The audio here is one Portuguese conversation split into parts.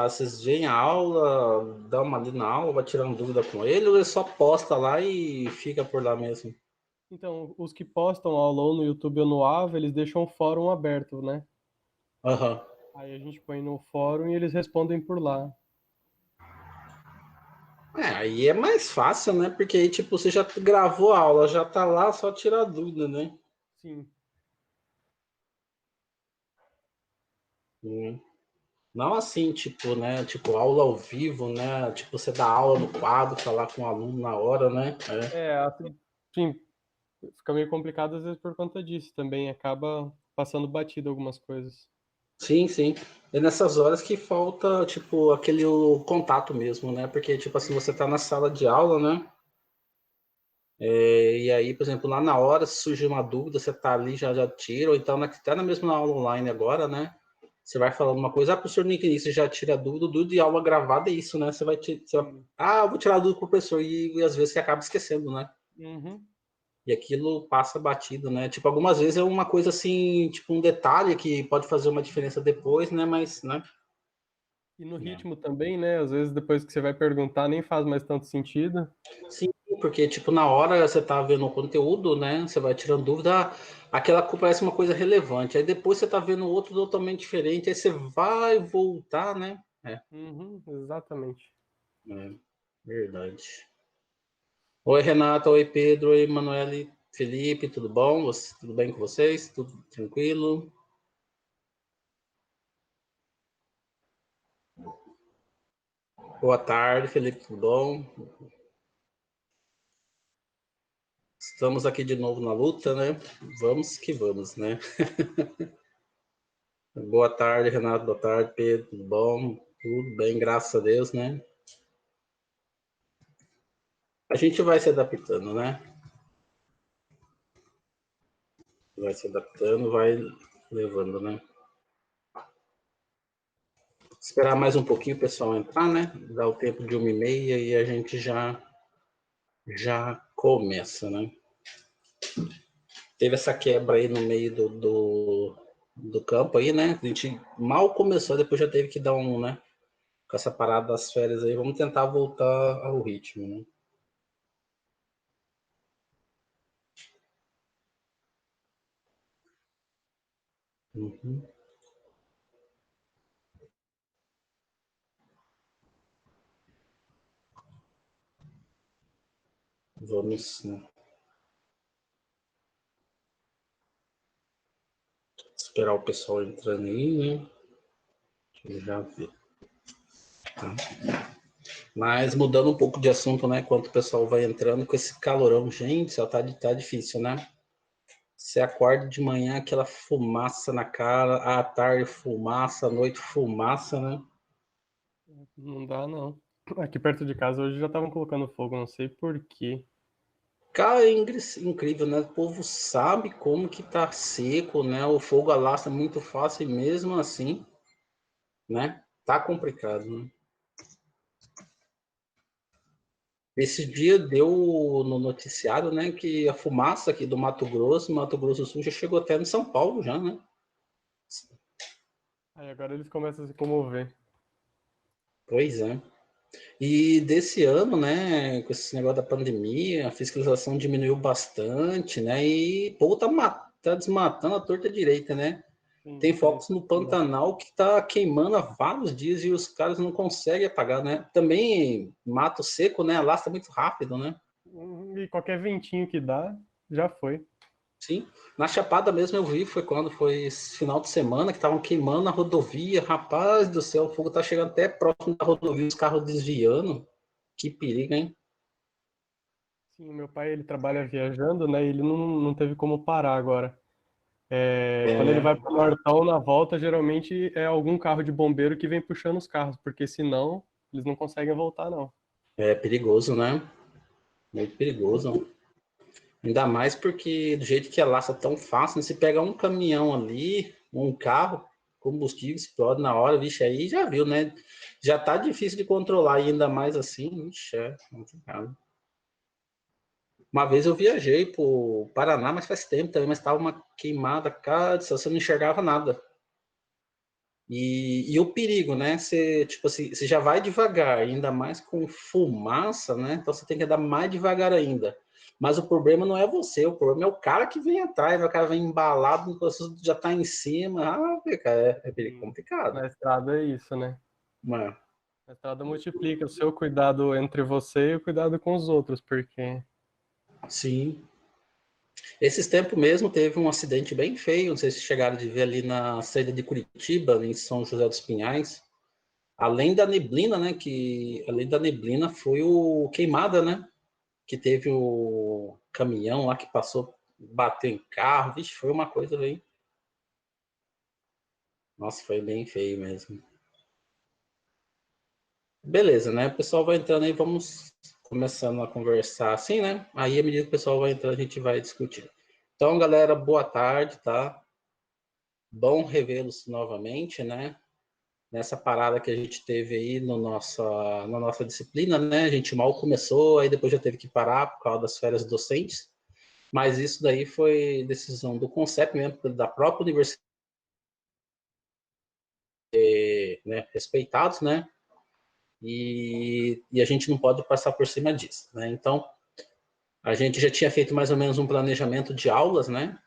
vocês veem a aula, dá uma ali na aula, vai tirando dúvida com ele, ou ele só posta lá e fica por lá mesmo? Então, os que postam aula ou no YouTube ou no AVA, eles deixam o fórum aberto, né? Aham. Aí a gente põe no fórum e eles respondem por lá. Aí é mais fácil, né? Porque aí, tipo, você já gravou a aula, já tá lá, só tirar dúvida, né? Sim. Hum. Não assim, tipo, né? Tipo, aula ao vivo, né? Tipo, você dá aula no quadro, falar com o aluno na hora, né? Assim, sim, fica meio complicado às vezes por conta disso também. Acaba passando batido algumas coisas. Sim, sim. É nessas horas que falta, tipo, aquele o contato mesmo, né? Porque, tipo assim, você tá na sala de aula, né? E aí, por exemplo, lá na hora, se surgir uma dúvida, você tá ali, já tira, ou então até na mesma aula online agora, né? Você vai falando uma coisa, professor, no início já tira a dúvida, dúvida de aula gravada é isso, né? Sim. Eu vou tirar a dúvida com o professor, e às vezes você acaba esquecendo, né? Uhum. E aquilo passa batido, né? Tipo, algumas vezes é uma coisa assim, tipo, um detalhe que pode fazer uma diferença depois, né? Mas, né? E no É. ritmo também, né? Às vezes depois que você vai perguntar nem faz mais tanto sentido. Sim, porque, tipo, na hora você tá vendo o conteúdo, né? Você vai tirando dúvida, aquela parece uma coisa relevante. Aí depois você tá vendo outro totalmente diferente, aí você vai voltar, né? Uhum, exatamente. É verdade. Oi, Renata, oi, Pedro, oi, Manoel, Felipe, tudo bom? Tudo bem com vocês? Tudo tranquilo? Boa tarde, Felipe, tudo bom? Estamos aqui de novo na luta, né? Vamos que vamos, né? Boa tarde, Renato. Boa tarde, Pedro. Tudo bom? Tudo bem, graças a Deus, né? A gente vai se adaptando, né? Vai se adaptando, vai levando, né? Esperar mais um pouquinho o pessoal entrar, né? Dá o tempo de 1h30 e a gente já começa, né? Teve essa quebra aí no meio do campo aí, né? A gente mal começou, depois já teve que dar um, né? Com essa parada das férias aí, vamos tentar voltar ao ritmo, né? Uhum. Vamos, né? Esperar o pessoal entrando aí, né? Já vi. Tá. Mas mudando um pouco de assunto, né? Enquanto o pessoal vai entrando com esse calorão, gente, só tá difícil, né? Você acorda de manhã, aquela fumaça na cara, à tarde fumaça, à noite fumaça, né? Não dá, não. Aqui perto de casa hoje já estavam colocando fogo, não sei por quê. Cara, é incrível, né? O povo sabe como que tá seco, né? O fogo alastra muito fácil e mesmo assim, né? Tá complicado, né? Esse dia deu no noticiário, né, que a fumaça aqui do Mato Grosso do Sul, já chegou até no São Paulo já, né? Aí agora eles começam a se comover. Pois é. E desse ano, né, com esse negócio da pandemia, a fiscalização diminuiu bastante, né? E o povo tá desmatando a torta direita, né? Sim, Tem focos no né? Pantanal que tá queimando há vários dias e os caras não conseguem apagar, né? Também mato seco, né? Alastra muito rápido, né? E qualquer ventinho que dá, já foi. Sim, na Chapada mesmo eu vi, foi quando foi esse final de semana que estavam queimando a rodovia. Rapaz do céu, o fogo tá chegando até próximo da rodovia, os carros desviando. Que perigo, hein? Sim, meu pai ele trabalha viajando, né? E ele não teve como parar agora. Quando ele É, vai pro Nortão na volta, geralmente é algum carro de bombeiro que vem puxando os carros, porque senão eles não conseguem voltar, não. é perigoso, né? Muito perigoso. Ainda mais porque do jeito que alastra tão fácil, né? Se pega um caminhão ali, um carro, combustível explode na hora, vixe, aí já viu, né? Já tá difícil de controlar, e ainda mais assim, vixe, é complicado. Uma vez eu viajei pro Paraná, mas faz tempo também, mas tava uma queimada, cara, você não enxergava nada. E o perigo, né? Você, tipo assim, você já vai devagar, ainda mais com fumaça, né? Então você tem que andar mais devagar ainda. Mas o problema não é você, o problema é o cara que vem atrás, né? O cara vem embalado, você já tá em cima. Ah, cara, é Sim. complicado. Na estrada é isso, né? Mano, Na estrada multiplica o seu cuidado entre você e o cuidado com os outros, porque sim. Esses tempos mesmo teve um acidente bem feio, não sei se chegaram de ver ali na saída de Curitiba, em São José dos Pinhais. Além da neblina, né? Que além da neblina foi o queimada, né? Que teve o caminhão lá que passou, bateu em carro. Vixe, foi uma coisa bem. Nossa, foi bem feio mesmo. Beleza, né? O pessoal vai entrando aí, vamos começando a conversar assim, né? Aí, à medida que o pessoal vai entrando, a gente vai discutindo. Então, galera, boa tarde, tá? Bom revê-los novamente, né? Nessa parada que a gente teve aí no na nossa disciplina, né? A gente mal começou, aí depois já teve que parar por causa das férias docentes. Mas isso daí foi decisão do CONCEP mesmo, da própria universidade, né? Respeitados, né? E a gente não pode passar por cima disso, né? Então, a gente já tinha feito mais ou menos um planejamento de aulas, né?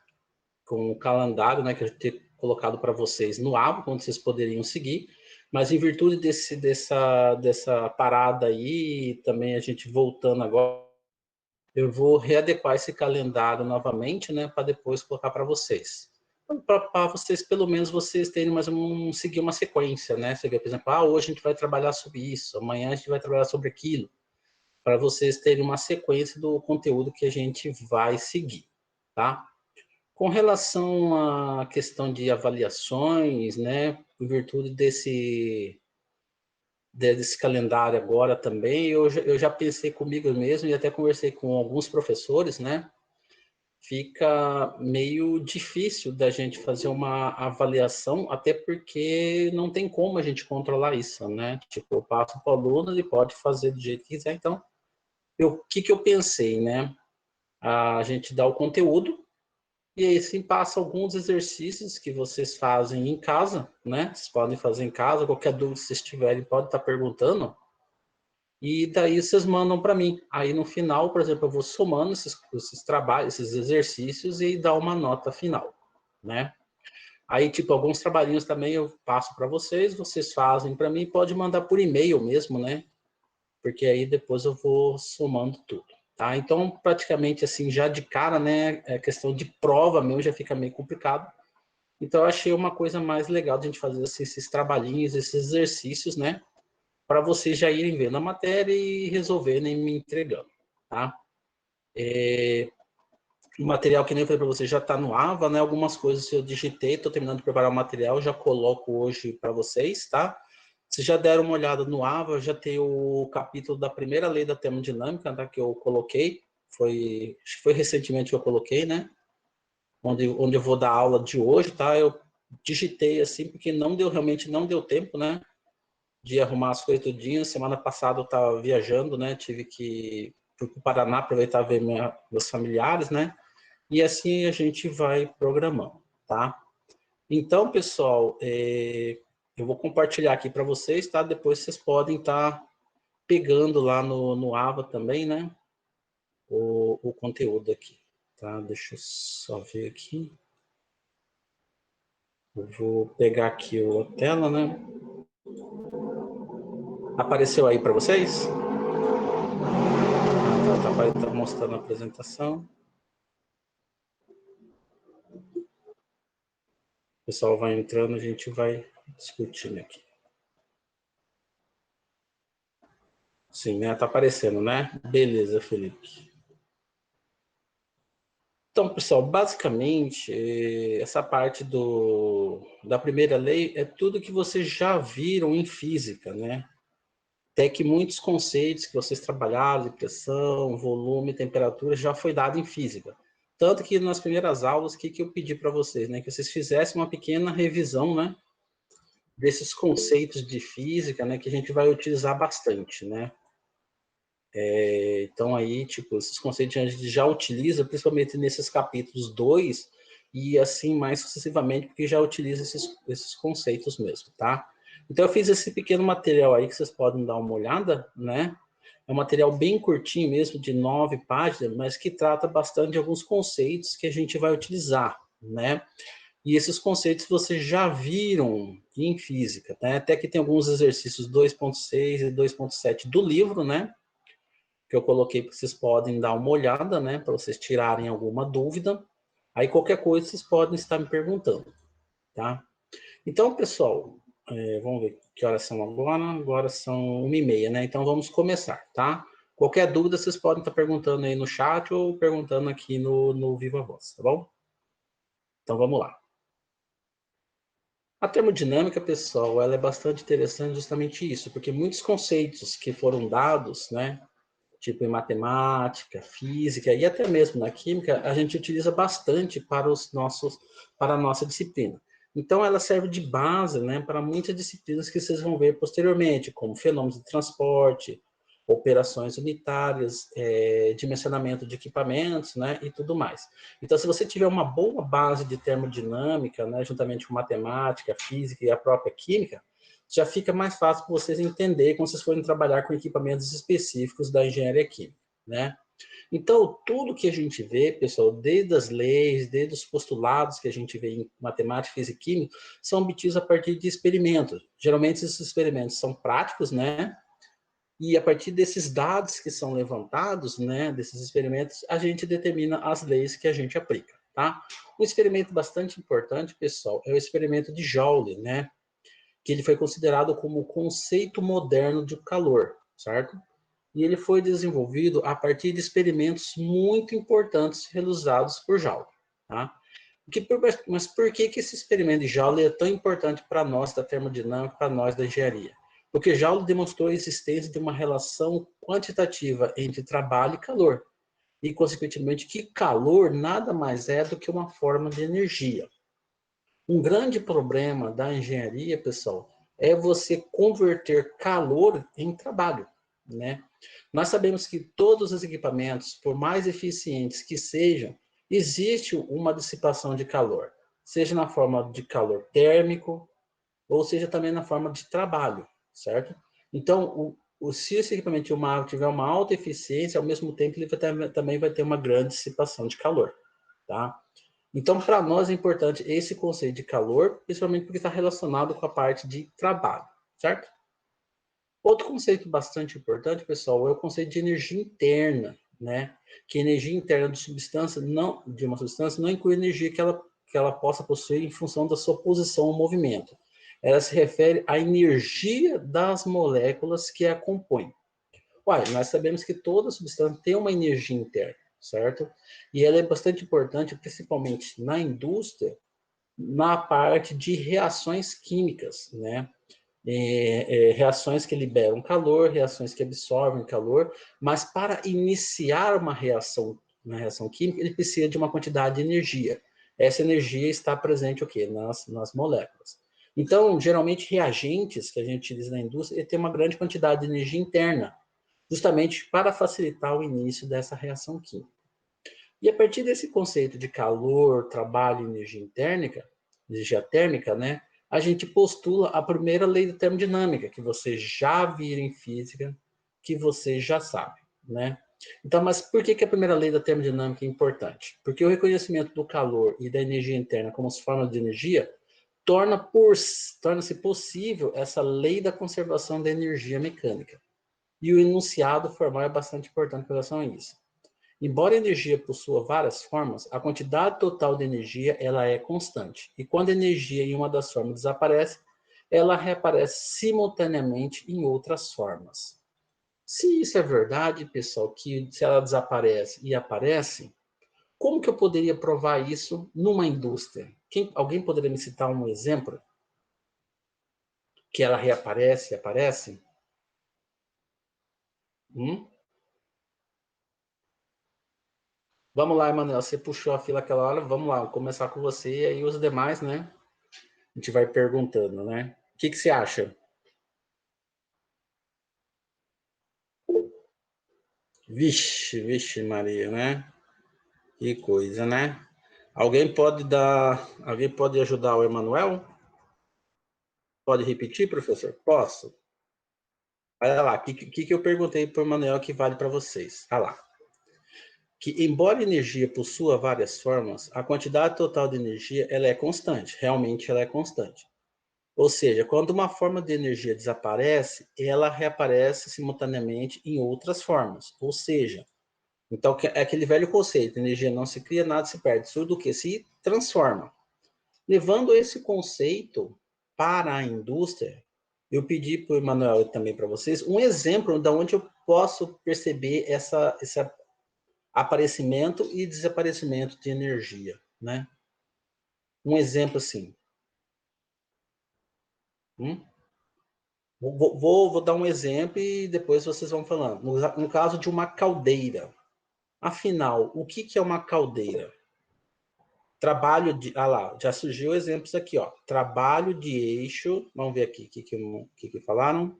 Com o calendário, né? Que eu tinha colocado para vocês no abo, onde vocês poderiam seguir. Mas em virtude dessa parada aí, também a gente voltando agora, eu vou readequar esse calendário novamente, né? Para depois colocar para vocês. Para vocês, pelo menos, vocês terem mais seguir uma sequência, né? Você vê, por exemplo, hoje a gente vai trabalhar sobre isso, amanhã a gente vai trabalhar sobre aquilo, para vocês terem uma sequência do conteúdo que a gente vai seguir, tá? Com relação à questão de avaliações, né, em virtude desse calendário agora também, eu já pensei comigo mesmo e até conversei com alguns professores, né, fica meio difícil da gente fazer uma avaliação, até porque não tem como a gente controlar isso, né, tipo, eu passo para o aluno, ele pode fazer do jeito que quiser, então, o que eu pensei, né, a gente dá o conteúdo, e aí sim passa alguns exercícios que vocês fazem em casa, né? Vocês podem fazer em casa, qualquer dúvida que vocês tiverem, pode estar perguntando. E daí vocês mandam para mim. Aí no final, por exemplo, eu vou somando esses trabalhos, esses exercícios e dar uma nota final, né? Aí, tipo, alguns trabalhinhos também eu passo para vocês, vocês fazem para mim, pode mandar por e-mail mesmo, né? Porque aí depois eu vou somando tudo. Tá? Então, praticamente assim, já de cara, né, a questão de prova mesmo já fica meio complicado. Então, eu achei uma coisa mais legal de a gente fazer assim, esses trabalhinhos, esses exercícios, né, para vocês já irem vendo a matéria e resolverem me entregando, tá? O material que nem eu falei para vocês já está no AVA, né? Algumas coisas eu digitei, estou terminando de preparar o material, já coloco hoje para vocês, tá? Vocês já deram uma olhada no AVA, já tem o capítulo da primeira lei da termodinâmica, tá? Que eu coloquei, acho que foi recentemente que eu coloquei, né? Onde eu vou dar aula de hoje, tá? Eu digitei assim, porque realmente não deu tempo, né? De arrumar as coisas tudinho. Semana passada eu estava viajando, né? Tive que ir para o Paraná aproveitar ver meus familiares, né? E assim a gente vai programando, tá? Então, pessoal, eu vou compartilhar aqui para vocês, tá? Depois vocês podem estar pegando lá no AVA também, né? O conteúdo aqui, tá? Deixa eu só ver aqui. Eu vou pegar aqui a tela, né? Apareceu aí para vocês? Tá mostrando a apresentação. O pessoal vai entrando, a gente vai discutindo aqui. Sim, né? Tá aparecendo, né? Beleza, Felipe. Então, pessoal, basicamente, essa parte da primeira lei é tudo que vocês já viram em física, né? Até que muitos conceitos que vocês trabalharam, de pressão, volume, temperatura, já foi dado em física. Tanto que nas primeiras aulas, o que eu pedi para vocês, né? Que vocês fizessem uma pequena revisão, né? Desses conceitos de física, né? Que a gente vai utilizar bastante, né? Então, aí, tipo, esses conceitos a gente já utiliza, principalmente nesses capítulos 2, e assim mais sucessivamente, porque já utiliza esses conceitos mesmo, tá? Então eu fiz esse pequeno material aí que vocês podem dar uma olhada, né? É um material bem curtinho mesmo, de 9 páginas, mas que trata bastante de alguns conceitos que a gente vai utilizar, né? E esses conceitos vocês já viram em física, né? Até que tem alguns exercícios 2.6 e 2.7 do livro, né? Que eu coloquei para vocês podem dar uma olhada, né? Para vocês tirarem alguma dúvida. Aí qualquer coisa vocês podem estar me perguntando, tá? Então, pessoal, vamos ver que horas são agora. Agora são 1h30, né? Então vamos começar, tá? Qualquer dúvida vocês podem estar perguntando aí no chat ou perguntando aqui no Viva Voz, tá bom? Então vamos lá. A termodinâmica, pessoal, ela é bastante interessante justamente isso, porque muitos conceitos que foram dados, né, tipo em matemática, física e até mesmo na química, a gente utiliza bastante para a nossa disciplina. Então, ela serve de base, né, para muitas disciplinas que vocês vão ver posteriormente, como fenômenos de transporte, operações unitárias, dimensionamento de equipamentos, né, e tudo mais. Então, se você tiver uma boa base de termodinâmica, né, juntamente com matemática, física e a própria química, já fica mais fácil para vocês entenderem quando vocês forem trabalhar com equipamentos específicos da engenharia química, né? Então, tudo que a gente vê, pessoal, desde as leis, desde os postulados que a gente vê em matemática, física e química, são obtidos a partir de experimentos. Geralmente, esses experimentos são práticos, né? E a partir desses dados que são levantados, né, desses experimentos, a gente determina as leis que a gente aplica, tá? Um experimento bastante importante, pessoal, é o experimento de Joule, né? Que ele foi considerado como o conceito moderno de calor, certo? E ele foi desenvolvido a partir de experimentos muito importantes realizados por Joule, tá? Mas por que esse experimento de Joule é tão importante para nós da termodinâmica, para nós da engenharia? Porque Joule demonstrou a existência de uma relação quantitativa entre trabalho e calor, e, consequentemente, que calor nada mais é do que uma forma de energia. Um grande problema da engenharia, pessoal, é você converter calor em trabalho, né? Nós sabemos que todos os equipamentos, por mais eficientes que sejam, existe uma dissipação de calor, seja na forma de calor térmico, ou seja também na forma de trabalho, certo? Então, se esse equipamento tiver uma alta eficiência, ao mesmo tempo ele também vai ter uma grande dissipação de calor, tá? Então, para nós é importante esse conceito de calor, principalmente porque está relacionado com a parte de trabalho, certo? Outro conceito bastante importante, pessoal, é o conceito de energia interna, né? Que a energia interna de uma substância não inclui energia que ela possa possuir em função da sua posição ou movimento. Ela se refere à energia das moléculas que a compõem. Uai, nós sabemos que toda substância tem uma energia interna, certo? E ela é bastante importante, principalmente na indústria, na parte de reações químicas, né? Reações que liberam calor, reações que absorvem calor, mas para iniciar uma reação química, ele precisa de uma quantidade de energia. Essa energia está presente o quê? Nas moléculas. Então, geralmente, reagentes que a gente utiliza na indústria, ele tem uma grande quantidade de energia interna, justamente para facilitar o início dessa reação química. E a partir desse conceito de calor, trabalho e energia térmica, né, a gente postula a primeira lei da termodinâmica, que você já viram em física, que você já sabe, né? Então, mas por que a primeira lei da termodinâmica é importante? Porque o reconhecimento do calor e da energia interna como as formas de energia torna-se possível essa lei da conservação da energia mecânica. E o enunciado formal é bastante importante em relação a isso. Embora a energia possua várias formas, a quantidade total de energia ela é constante. E quando a energia em uma das formas desaparece, ela reaparece simultaneamente em outras formas. Se isso é verdade, pessoal, que se ela desaparece e aparece, como que eu poderia provar isso numa indústria? Alguém poderia me citar um exemplo que ela reaparece e aparece? Hum? Vamos lá, Emanuel, você puxou a fila aquela hora, vamos lá, vou começar com você e aí os demais, né? A gente vai perguntando, né? O que você acha? Vixe, vixe Maria, né? Que coisa, né? Alguém pode ajudar o Emanuel? Pode repetir, professor? Posso? Olha lá, o que eu perguntei para o Emanuel que vale para vocês? Olha lá. Que, embora a energia possua várias formas, a quantidade total de energia ela é constante. Realmente ela é constante. Ou seja, quando uma forma de energia desaparece, ela reaparece simultaneamente em outras formas. Ou seja, então é aquele velho conceito, energia não se cria, nada se perde, tudo que se transforma. Levando esse conceito para a indústria, eu pedi para o Emanuel e também para vocês um exemplo de onde eu posso perceber esse aparecimento e desaparecimento de energia, né? Um exemplo assim. Hum? Vou dar um exemplo e depois vocês vão falando. No caso de uma caldeira. Afinal, o que é uma caldeira? Trabalho de. Ah lá, já surgiu exemplos aqui, ó. Trabalho de eixo. Vamos ver aqui o que falaram.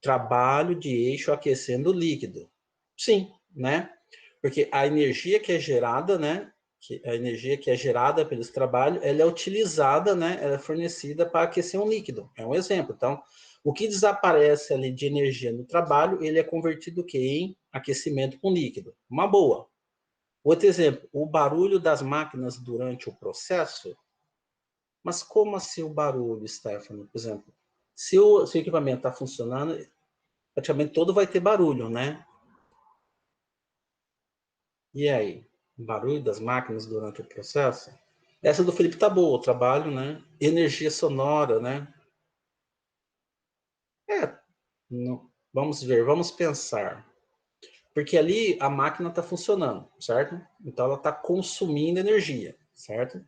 Trabalho de eixo aquecendo líquido. Sim, né? Porque a energia que é gerada, né? A energia que é gerada pelo trabalho, ela é utilizada, né? Ela é fornecida para aquecer um líquido. É um exemplo. Então, o que desaparece ali de energia no trabalho, ele é convertido em aquecimento com líquido. Uma boa. Outro exemplo, o barulho das máquinas durante o processo. Mas como assim o barulho, Stephanie? Por exemplo, se o equipamento está funcionando, praticamente todo vai ter barulho, né? E aí? Barulho das máquinas durante o processo? Essa do Felipe tá boa, o trabalho, né? Energia sonora, né? É, vamos ver, vamos pensar. Porque ali a máquina está funcionando, certo? Então ela está consumindo energia, certo?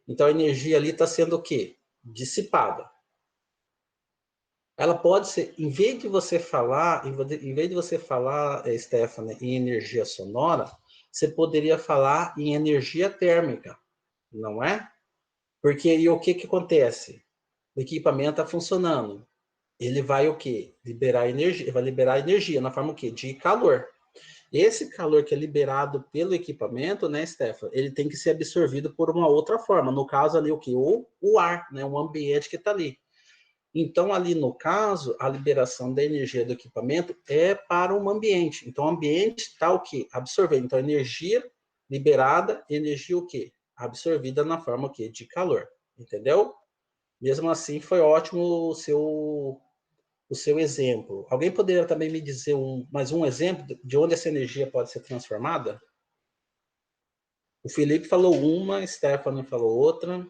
Então a energia ali está sendo o quê? Dissipada. Ela pode ser, em vez de você falar, Stephanie, em energia sonora, você poderia falar em energia térmica, não é? Porque aí o que acontece? O equipamento está funcionando. Ele vai o quê? Liberar energia, vai liberar energia na forma o quê? De calor. Esse calor que é liberado pelo equipamento, né, Stefan, ele tem que ser absorvido por uma outra forma. No caso ali, o quê? O ar, né, o ambiente que está ali. Então, ali no caso, a liberação da energia do equipamento é para um ambiente. Então, o ambiente está o quê? Absorvendo. Então, energia liberada, energia o quê? Absorvida na forma o quê? De calor. Entendeu? Mesmo assim, foi ótimo o seu exemplo. Alguém poderia também me dizer mais um exemplo de onde essa energia pode ser transformada? O Felipe falou uma, Stephanie falou outra.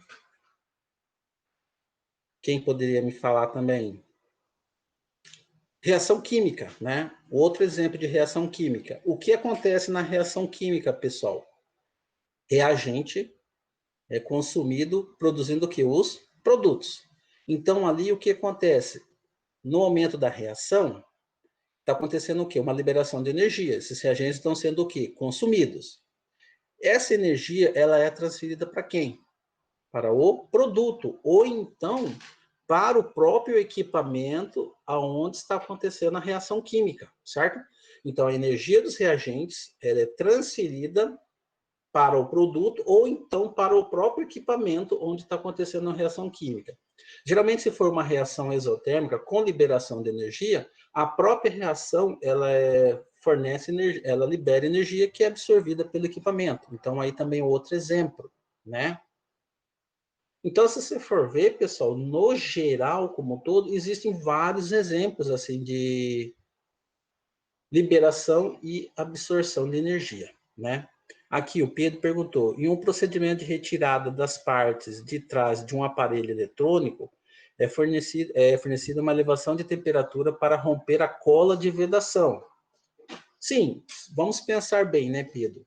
Quem poderia me falar também? Reação química, né? Outro exemplo de reação química. O que acontece na reação química, pessoal? Reagente é consumido produzindo o que? Os produtos. Então, ali o que acontece? No momento da reação, está acontecendo o quê? Uma liberação de energia. Esses reagentes estão sendo o quê? Consumidos. Essa energia, ela é transferida para quem? Para o produto, ou então para o próprio equipamento aonde está acontecendo a reação química, certo? Então, a energia dos reagentes ela é transferida para o produto ou então para o próprio equipamento onde está acontecendo a reação química. Geralmente, se for uma reação exotérmica com liberação de energia, a própria reação fornece energia, ela libera energia que é absorvida pelo equipamento. Então, aí também é outro exemplo, né? Então, se você for ver, pessoal, no geral, como um todo, existem vários exemplos assim de liberação e absorção de energia, né? Aqui o Pedro perguntou: em um procedimento de retirada das partes de trás de um aparelho eletrônico, é fornecida uma elevação de temperatura para romper a cola de vedação. Sim, vamos pensar bem, né, Pedro?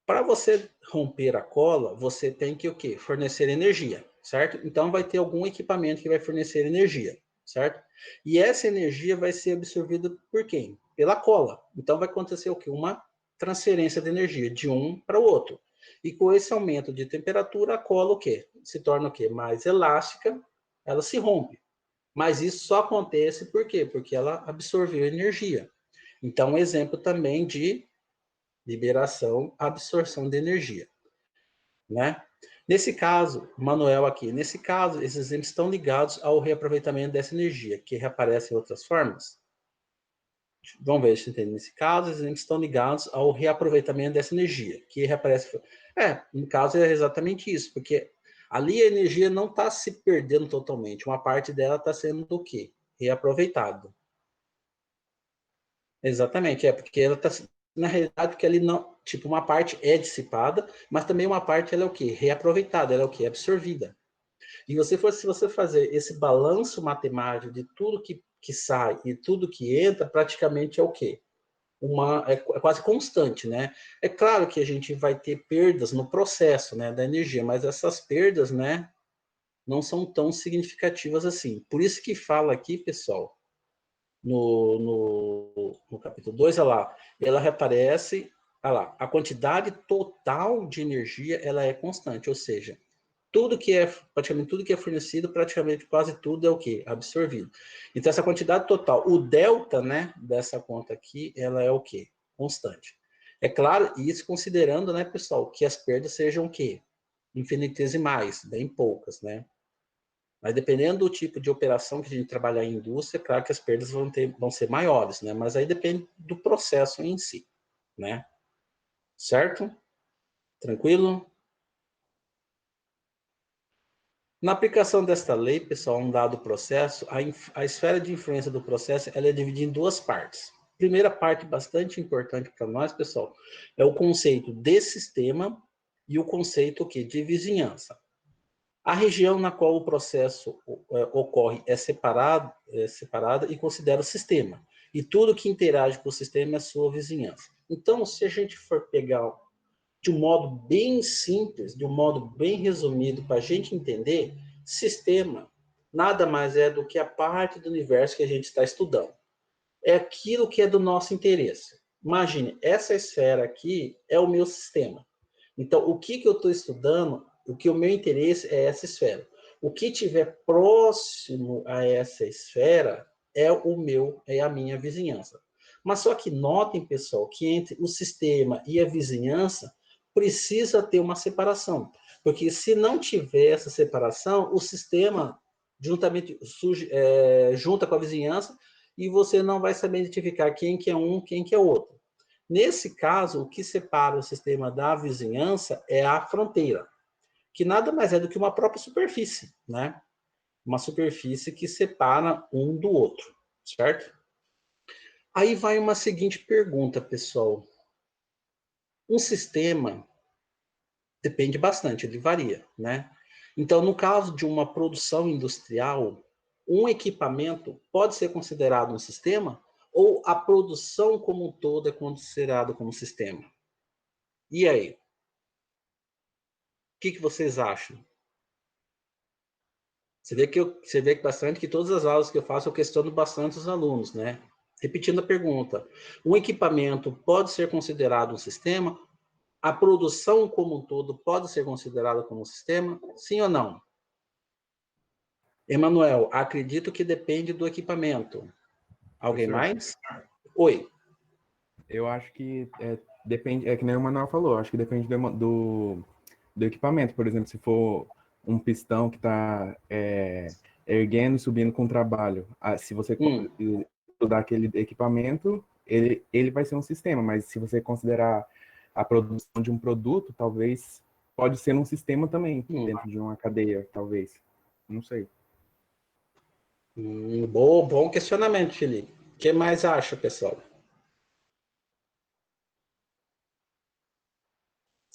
Para você romper a cola, você tem que o quê? Fornecer energia, certo? Então vai ter algum equipamento que vai fornecer energia, certo? E essa energia vai ser absorvida por quem? Pela cola. Então vai acontecer o quê? Uma transferência de energia de um para o outro. E com esse aumento de temperatura, a cola o quê? Se torna o quê? Mais elástica, ela se rompe. Mas isso só acontece por quê? Porque ela absorveu energia. Então, um exemplo também de liberação, absorção de energia. né? Nesse caso, Manuel aqui, nesse caso, esses exemplos estão ligados ao reaproveitamento dessa energia, que reaparece em outras formas. Vamos ver se entende. Nesse caso, esses exemplos estão ligados ao reaproveitamento dessa energia, que reaparece. No caso é exatamente isso, porque ali a energia não está se perdendo totalmente, uma parte dela está sendo do quê? Reaproveitada. Exatamente, porque ela está, na realidade, porque ali não, tipo, uma parte é dissipada, mas também uma parte ela é o quê? Reaproveitada, ela é o quê? Absorvida. E se você fazer esse balanço matemático de tudo que sai e tudo que entra, praticamente é o quê? É quase constante, né? É claro que a gente vai ter perdas no processo, né, da energia, mas essas perdas, né, não são tão significativas assim. Por isso que fala aqui, pessoal, no capítulo 2, olha lá, ela reaparece, olha lá, a quantidade total de energia, ela é constante, ou seja, praticamente tudo que é fornecido, praticamente quase tudo é o quê? Absorvido. Então, essa quantidade total, o delta, né, dessa conta aqui, ela é o quê? Constante. É claro, isso considerando, né, pessoal, que as perdas sejam o quê? Infinitesimais, bem poucas, né? Mas dependendo do tipo de operação que a gente trabalhar em indústria, é claro que as perdas vão ser maiores, né? Mas aí depende do processo em si, né? Certo? Tranquilo? Na aplicação desta lei, pessoal, um dado processo, a esfera de influência do processo ela é dividida em duas partes. Primeira parte bastante importante para nós, pessoal, é o conceito de sistema e o conceito de vizinhança. A região na qual o processo ocorre é separada e considera o sistema. E tudo que interage com o sistema é sua vizinhança. Então, se a gente for pegar de um modo bem simples, de um modo bem resumido, para a gente entender, sistema nada mais é do que a parte do universo que a gente está estudando. É aquilo que é do nosso interesse. Imagine, essa esfera aqui é o meu sistema. Então, o que eu estou estudando, o meu interesse é essa esfera. O que tiver próximo a essa esfera é a minha vizinhança. Mas só que notem, pessoal, que entre o sistema e a vizinhança precisa ter uma separação. Porque se não tiver essa separação, o sistema juntamente junta com a vizinhança e você não vai saber identificar quem que é um, quem que é outro. Nesse caso, o que separa o sistema da vizinhança é a fronteira, que nada mais é do que uma própria superfície, né? Uma superfície que separa um do outro, certo? Aí vai uma seguinte pergunta, pessoal. Um sistema depende bastante, ele varia, né? Então, no caso de uma produção industrial, um equipamento pode ser considerado um sistema ou a produção como um todo é considerado como sistema? E aí? O que vocês acham? Você vê que bastante que todas as aulas que eu faço eu questiono bastante os alunos, né? Repetindo a pergunta, um equipamento pode ser considerado um sistema? A produção como um todo pode ser considerada como um sistema? Sim ou não? Emanuel, acredito que depende do equipamento. Alguém Professor, mais? Oi. eu acho que depende, é que nem o Manuel falou, acho que depende do equipamento. Por exemplo, se for um pistão que está erguendo e subindo com trabalho, se você estudar aquele equipamento, ele vai ser um sistema, mas se você considerar a produção de um produto, talvez pode ser um sistema também, dentro de uma cadeia, talvez. Não sei. Bom questionamento, Felipe. O que mais acha, pessoal?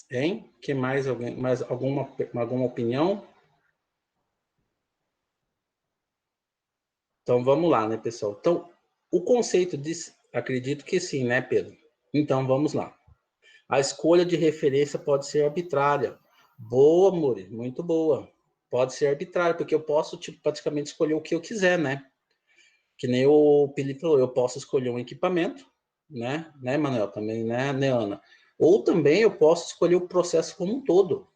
Hein? Que mais alguém? Mais alguma opinião? Então vamos lá, né, pessoal? Então, o conceito acredito que sim, né, Pedro? Então vamos lá. A escolha de referência pode ser arbitrária. Boa, Muri, muito boa. Pode ser arbitrária, porque eu posso, tipo, praticamente escolher o que eu quiser, né? Que nem o Felipe falou, eu posso escolher um equipamento, né, Manuel? Também, né, Ana? Ou também eu posso escolher o processo como um todo.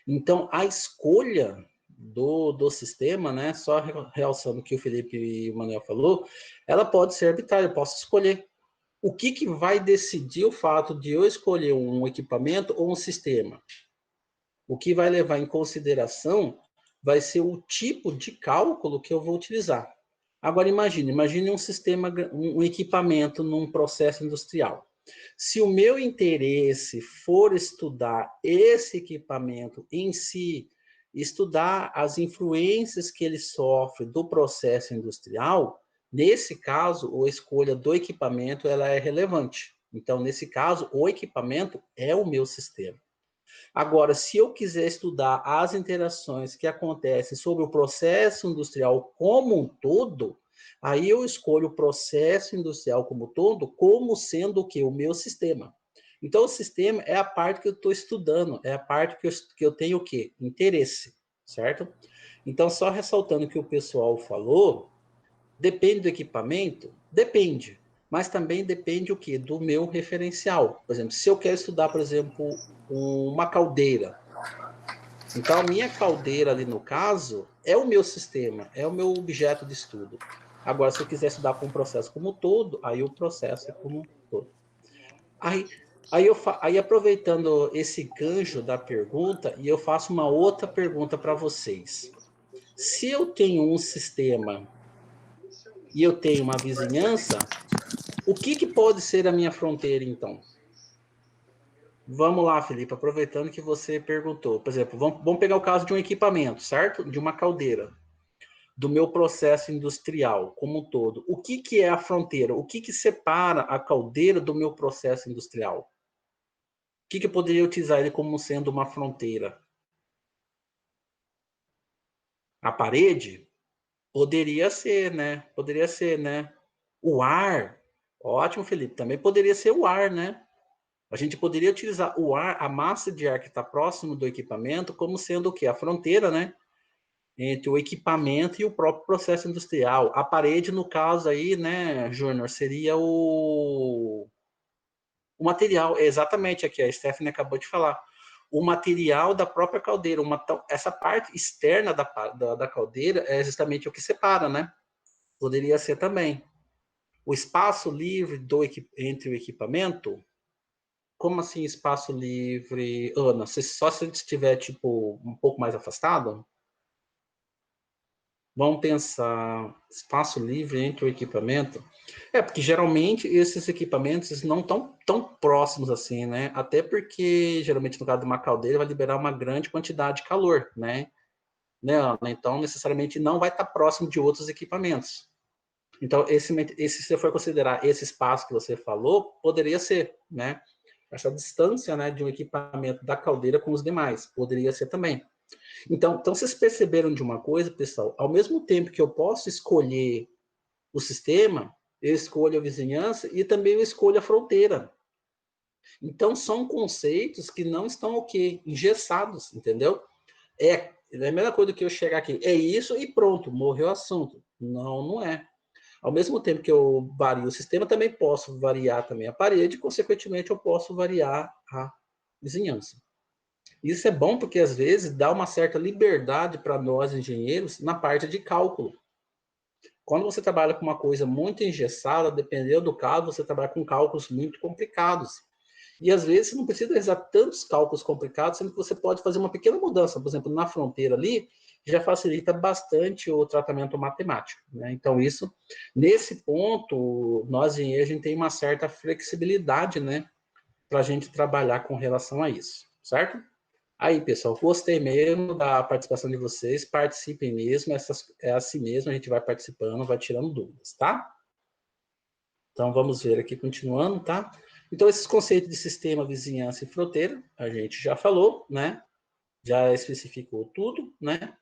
Então, a escolha do sistema, né, só realçando o que o Felipe e o Manuel falou, ela pode ser arbitrária, eu posso escolher. O que vai decidir o fato de eu escolher um equipamento ou um sistema? O que vai levar em consideração vai ser o tipo de cálculo que eu vou utilizar. Agora imagine um sistema, um equipamento num processo industrial. Se o meu interesse for estudar esse equipamento em si, estudar as influências que ele sofre do processo industrial, nesse caso, a escolha do equipamento ela é relevante. Então, nesse caso, o equipamento é o meu sistema. Agora, se eu quiser estudar as interações que acontecem sobre o processo industrial como um todo, aí eu escolho o processo industrial como um todo como sendo o que? O meu sistema. Então, o sistema é a parte que eu estou estudando, é a parte que eu tenho o quê? Interesse, certo? Então, só ressaltando o que o pessoal falou, depende do equipamento? Depende. Mas também depende o quê? Do meu referencial. Por exemplo, se eu quero estudar, por exemplo, uma caldeira. Então, a minha caldeira ali, no caso, é o meu sistema, é o meu objeto de estudo. Agora, se eu quiser estudar com o processo como um todo, aí o processo é como um todo. Aí aproveitando esse gancho da pergunta, e eu faço uma outra pergunta para vocês. Se eu tenho um sistema e eu tenho uma vizinhança, o que pode ser a minha fronteira, então? Vamos lá, Felipe, aproveitando que você perguntou. Por exemplo, vamos pegar o caso de um equipamento, certo? De uma caldeira, do meu processo industrial como um todo. O que é a fronteira? O que separa a caldeira do meu processo industrial? O que eu poderia utilizar ele como sendo uma fronteira? A parede? Poderia ser, né? Poderia ser, né? O ar? Ótimo, Felipe. Também poderia ser o ar, né? A gente poderia utilizar o ar, a massa de ar que está próximo do equipamento, como sendo o quê? A fronteira, né? Entre o equipamento e o próprio processo industrial. A parede, no caso aí, né, Júnior, seria o material, exatamente aqui, a Stephanie acabou de falar. O material da própria caldeira, essa parte externa da caldeira é justamente o que separa, né? Poderia ser também. O espaço livre entre o equipamento. Como assim espaço livre, Ana? Só se estiver, tipo, um pouco mais afastado? Vamos pensar espaço livre entre o equipamento. É, porque geralmente esses equipamentos não estão tão próximos assim, né? Até porque, geralmente, no caso de uma caldeira, vai liberar uma grande quantidade de calor, né, Ana? Então, necessariamente, não vai estar próximo de outros equipamentos. Então, se você for considerar esse espaço que você falou, poderia ser, né? Essa distância, né, de um equipamento da caldeira com os demais. Poderia ser também. Então, vocês perceberam de uma coisa, pessoal? Ao mesmo tempo que eu posso escolher o sistema, eu escolho a vizinhança e também eu escolho a fronteira. Então, são conceitos que não estão o quê? Engessados, entendeu? É a mesma coisa que eu chegar aqui. É isso e pronto, morreu o assunto. Não, não é. Ao mesmo tempo que eu vario o sistema, também posso variar também a parede, e, consequentemente, eu posso variar a vizinhança. Isso é bom porque, às vezes, dá uma certa liberdade para nós, engenheiros, na parte de cálculo. Quando você trabalha com uma coisa muito engessada, dependendo do caso, você trabalha com cálculos muito complicados. E, às vezes, você não precisa realizar tantos cálculos complicados, sendo que você pode fazer uma pequena mudança. Por exemplo, na fronteira ali, já facilita bastante o tratamento matemático, né? Então, nesse ponto, nós, engenheiros, a gente tem uma certa flexibilidade, né, para a gente trabalhar com relação a isso, certo? Aí, pessoal, gostei mesmo da participação de vocês. Participem mesmo, é assim mesmo, a gente vai participando, vai tirando dúvidas, tá? Então, vamos ver aqui, continuando, tá? Então, esses conceitos de sistema, vizinhança e fronteira, a gente já falou, né? Já especificou tudo, né?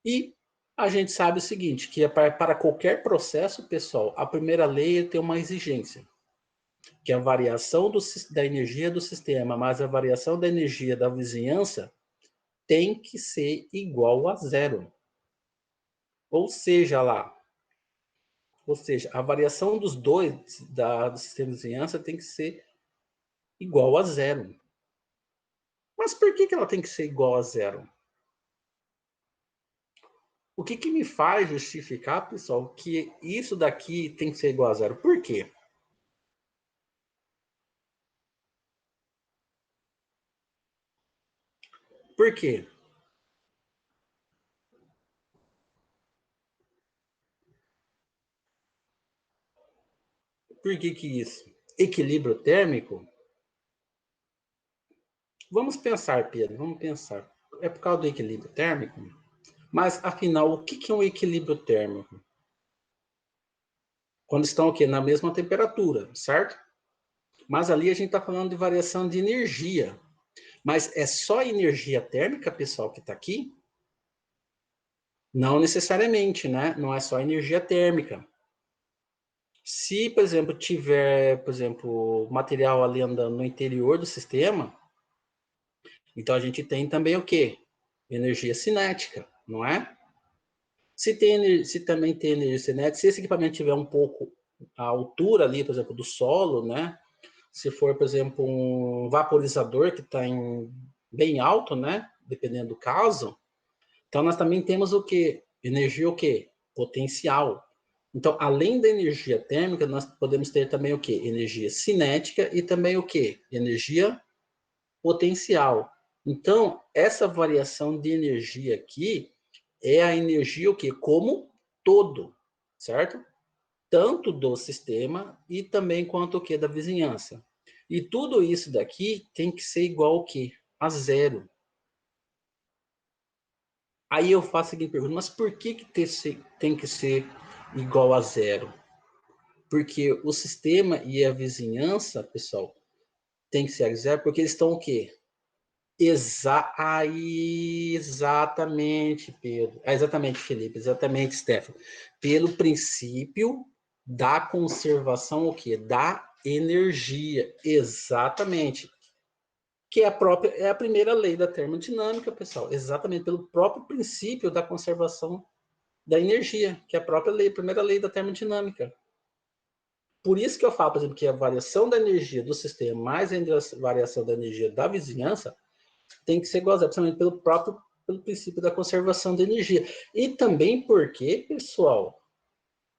E a gente sabe o seguinte, que para qualquer processo, pessoal, a primeira lei tem uma exigência, que é a variação da energia do sistema, mais a variação da energia da vizinhança tem que ser igual a zero. Ou seja, a variação dos dois do sistema de vizinhança tem que ser igual a zero. Mas por que ela tem que ser igual a zero? O que me faz justificar, pessoal, que isso daqui tem que ser igual a zero? Por quê? Por quê? Por que que isso? Equilíbrio térmico? Vamos pensar, Pedro, vamos pensar. É por causa do equilíbrio térmico? Mas, afinal, o que que é um equilíbrio térmico? Quando estão o quê? Na mesma temperatura, certo? Mas ali a gente está falando de variação de energia. Mas é só energia térmica, pessoal, que está aqui? Não necessariamente, né? Não é só energia térmica. Se, por exemplo, tiver, por exemplo, material ali andando no interior do sistema, então a gente tem também o quê? Energia cinética, não é? Se também tem energia cinética, se esse equipamento tiver um pouco a altura ali, por exemplo, do solo, né? Se for, por exemplo, um vaporizador que está bem alto, né? Dependendo do caso, então nós também temos o quê? Energia o quê? Potencial. Então, além da energia térmica, nós podemos ter também o quê? Energia cinética e também o quê? Energia potencial. Então, essa variação de energia aqui é a energia o quê? Como todo, certo? Tanto do sistema e também quanto o quê? Da vizinhança. E tudo isso daqui tem que ser igual ao quê? A zero. Aí eu faço a seguinte pergunta, mas por que tem que ser igual a zero? Porque o sistema e a vizinhança, pessoal, tem que ser a zero, porque eles estão o quê? Exatamente, Pedro. Exatamente, Felipe. Exatamente, Stefano. Pelo princípio da conservação, o quê? Da energia. Exatamente. Que é a primeira lei da termodinâmica, pessoal. Exatamente pelo próprio princípio da conservação da energia, que é a própria lei, a primeira lei da termodinâmica. Por isso que eu falo, por exemplo, que a variação da energia do sistema mais a variação da energia da vizinhança tem que ser igual, principalmente pelo princípio da conservação da energia. E também porque, pessoal,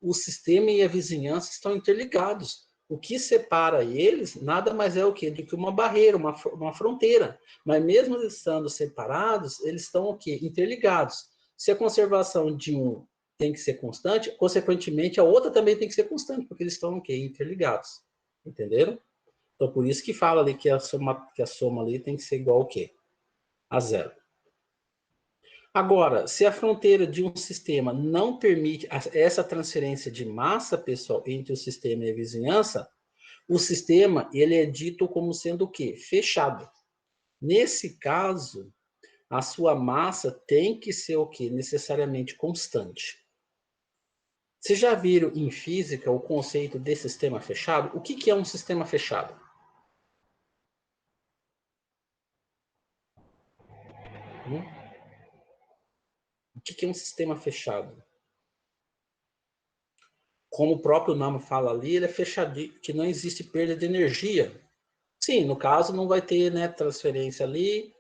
o sistema e a vizinhança estão interligados. O que separa eles nada mais é o quê? Do que uma barreira, uma fronteira. Mas mesmo eles estando separados, eles estão o quê? Interligados. Se a conservação de um tem que ser constante, consequentemente a outra também tem que ser constante, porque eles estão o quê? Interligados. Entenderam? Então por isso que fala ali que a soma ali tem que ser igual ao quê? A zero. Agora, se a fronteira de um sistema não permite essa transferência de massa, pessoal, entre o sistema e a vizinhança, o sistema ele é dito como sendo o quê? Fechado. Nesse caso, a sua massa tem que ser o quê? Necessariamente constante. Vocês já viram em física o conceito de sistema fechado? O que é um sistema fechado? O que é um sistema fechado? Como o próprio nome fala ali, ele é fechadinho, que não existe perda de energia. Sim, no caso não vai ter, né, transferência ali,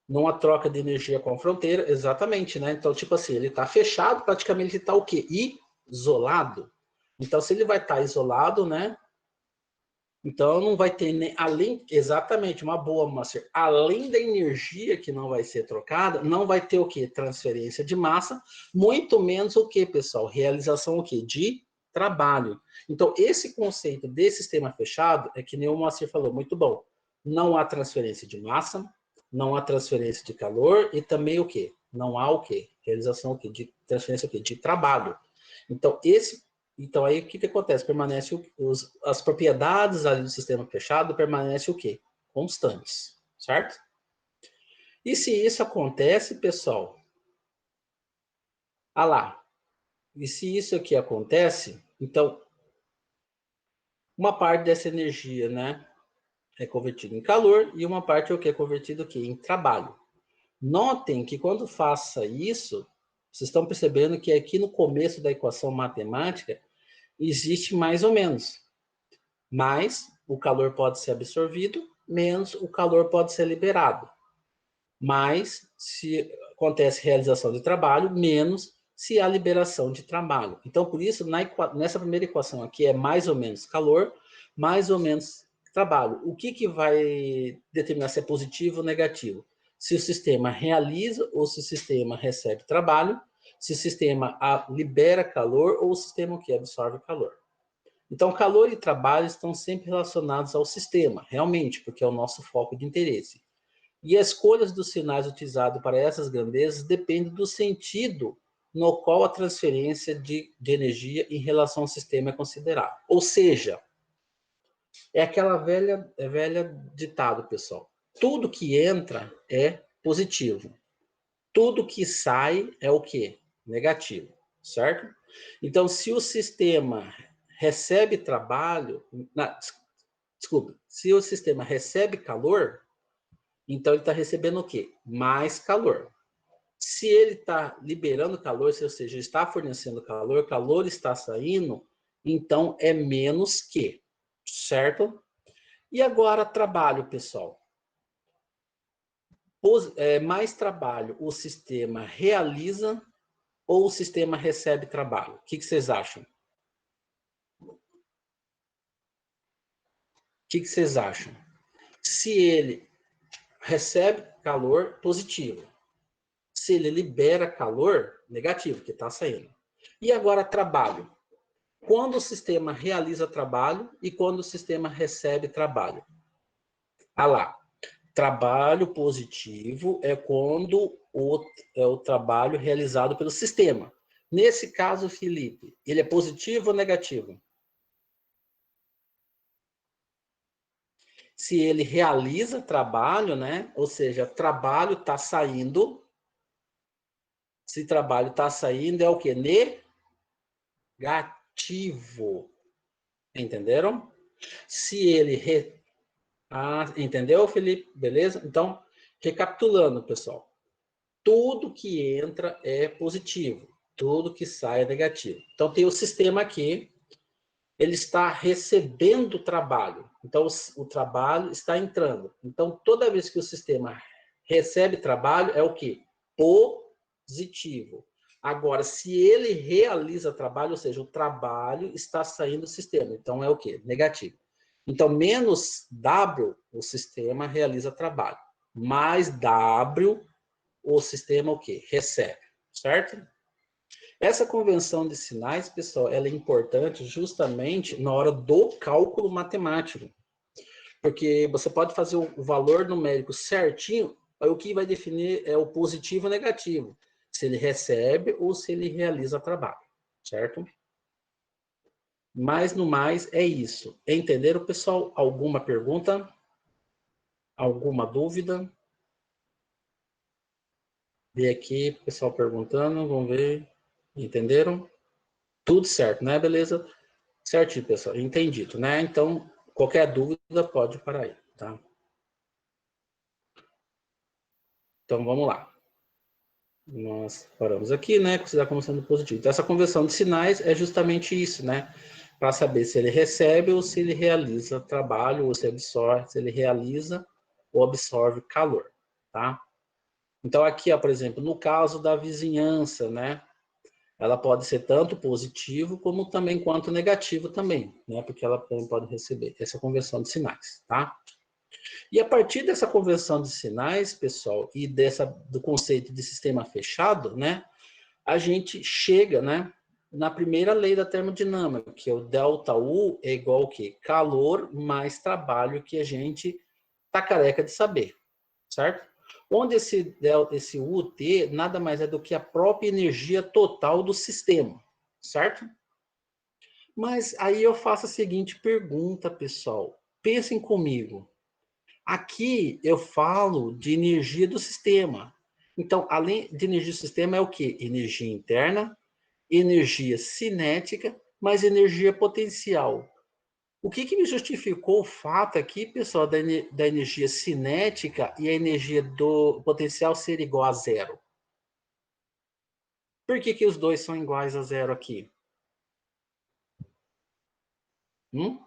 não há troca de energia com a fronteira, exatamente, né? Então, tipo assim, ele está fechado, praticamente ele está o quê? Isolado. Então, se ele vai estar isolado, né? Então, não vai ter nem, além, exatamente, uma boa, Master, além da energia que não vai ser trocada, não vai ter o quê? Transferência de massa, muito menos o quê, pessoal? Realização o quê? De trabalho. Então, esse conceito de sistema fechado é que nem o Moacir falou, muito bom. Não há transferência de massa, não há transferência de calor e também o quê? Não há o quê? Realização o quê? De transferência o quê? De trabalho. Então aí o que acontece? Permanece as propriedades ali do sistema fechado permanecem o quê? Constantes, certo? E se isso acontece, pessoal, lá. E se isso aqui acontece, então uma parte dessa energia, né, é convertida em calor e uma parte é o que é convertida aqui em trabalho. Notem que quando faça isso, vocês estão percebendo que aqui no começo da equação matemática existe mais ou menos. Mais o calor pode ser absorvido, menos o calor pode ser liberado. Mais se acontece realização de trabalho, menos se há liberação de trabalho. Então, por isso, nessa primeira equação aqui é mais ou menos calor, mais ou menos trabalho. O que vai determinar se é positivo ou negativo? Se o sistema realiza ou se o sistema recebe trabalho, se o sistema libera calor ou o sistema que absorve calor. Então, calor e trabalho estão sempre relacionados ao sistema, realmente, porque é o nosso foco de interesse. E as escolhas dos sinais utilizados para essas grandezas dependem do sentido no qual a transferência de energia em relação ao sistema é considerada. Ou seja, é aquela velha ditado, pessoal. Tudo que entra é positivo. Tudo que sai é o quê? Negativo, certo? Então, se o sistema recebe trabalho, desculpa, se o sistema recebe calor, então ele está recebendo o quê? Mais calor. Se ele está liberando calor, ou seja, está fornecendo calor, calor está saindo, então é menos que, certo? E agora trabalho, pessoal. Mais trabalho o sistema realiza ou o sistema recebe trabalho? O que vocês acham? O que vocês acham? Se ele recebe calor, positivo. Se ele libera calor, negativo, que está saindo. E agora trabalho. Quando o sistema realiza trabalho e quando o sistema recebe trabalho. Ah lá, trabalho positivo é quando é o trabalho realizado pelo sistema. Nesse caso, Felipe, ele é positivo ou negativo? Se ele realiza trabalho, né? Ou seja, trabalho está saindo. Se trabalho está saindo, é o quê? Negativo. Entenderam? Se ele... entendeu, Felipe? Beleza? Então, recapitulando, pessoal. Tudo que entra é positivo. Tudo que sai é negativo. Então, tem o sistema aqui. Ele está recebendo trabalho. Então, o trabalho está entrando. Então, toda vez que o sistema recebe trabalho, é o quê? Positivo. Agora, se ele realiza trabalho, ou seja, o trabalho está saindo do sistema. Então, é o quê? Negativo. Então, menos W, o sistema realiza trabalho. Mais W, o sistema o quê? Recebe. Certo? Essa convenção de sinais, pessoal, ela é importante justamente na hora do cálculo matemático. Porque você pode fazer o valor numérico certinho, aí o que vai definir é o positivo e o negativo. Se ele recebe ou se ele realiza trabalho, certo? Mas no mais é isso. Entenderam, pessoal? Alguma pergunta? Alguma dúvida? Vê aqui, pessoal perguntando, vamos ver. Entenderam? Tudo certo, né? Beleza? Certinho, pessoal. Entendido, né? Então, qualquer dúvida pode parar aí, tá? Então, vamos lá. Nós paramos aqui, né? Considerar como sendo positivo. Então, essa conversão de sinais é justamente isso, né? Para saber se ele recebe ou se ele realiza trabalho, ou se absorve, se ele realiza ou absorve calor, tá? Então, aqui, ó, por exemplo, no caso da vizinhança, né? Ela pode ser tanto positivo como também quanto negativo também, né? Porque ela também pode receber essa conversão de sinais, tá? E a partir dessa conversão de sinais, pessoal, e do conceito de sistema fechado, né? A gente chega, né? Na primeira lei da termodinâmica, que é o ΔU é igual ao quê? Calor mais trabalho, que a gente tá careca de saber, certo? Onde esse UT nada mais é do que a própria energia total do sistema, certo? Mas aí eu faço a seguinte pergunta, pessoal. Pensem comigo. Aqui eu falo de energia do sistema. Então, além de energia do sistema, é o quê? Energia interna, energia cinética, mais energia potencial. O que me justificou o fato aqui, pessoal, da energia cinética e a energia do potencial ser igual a zero? Por que os dois são iguais a zero aqui? Hum?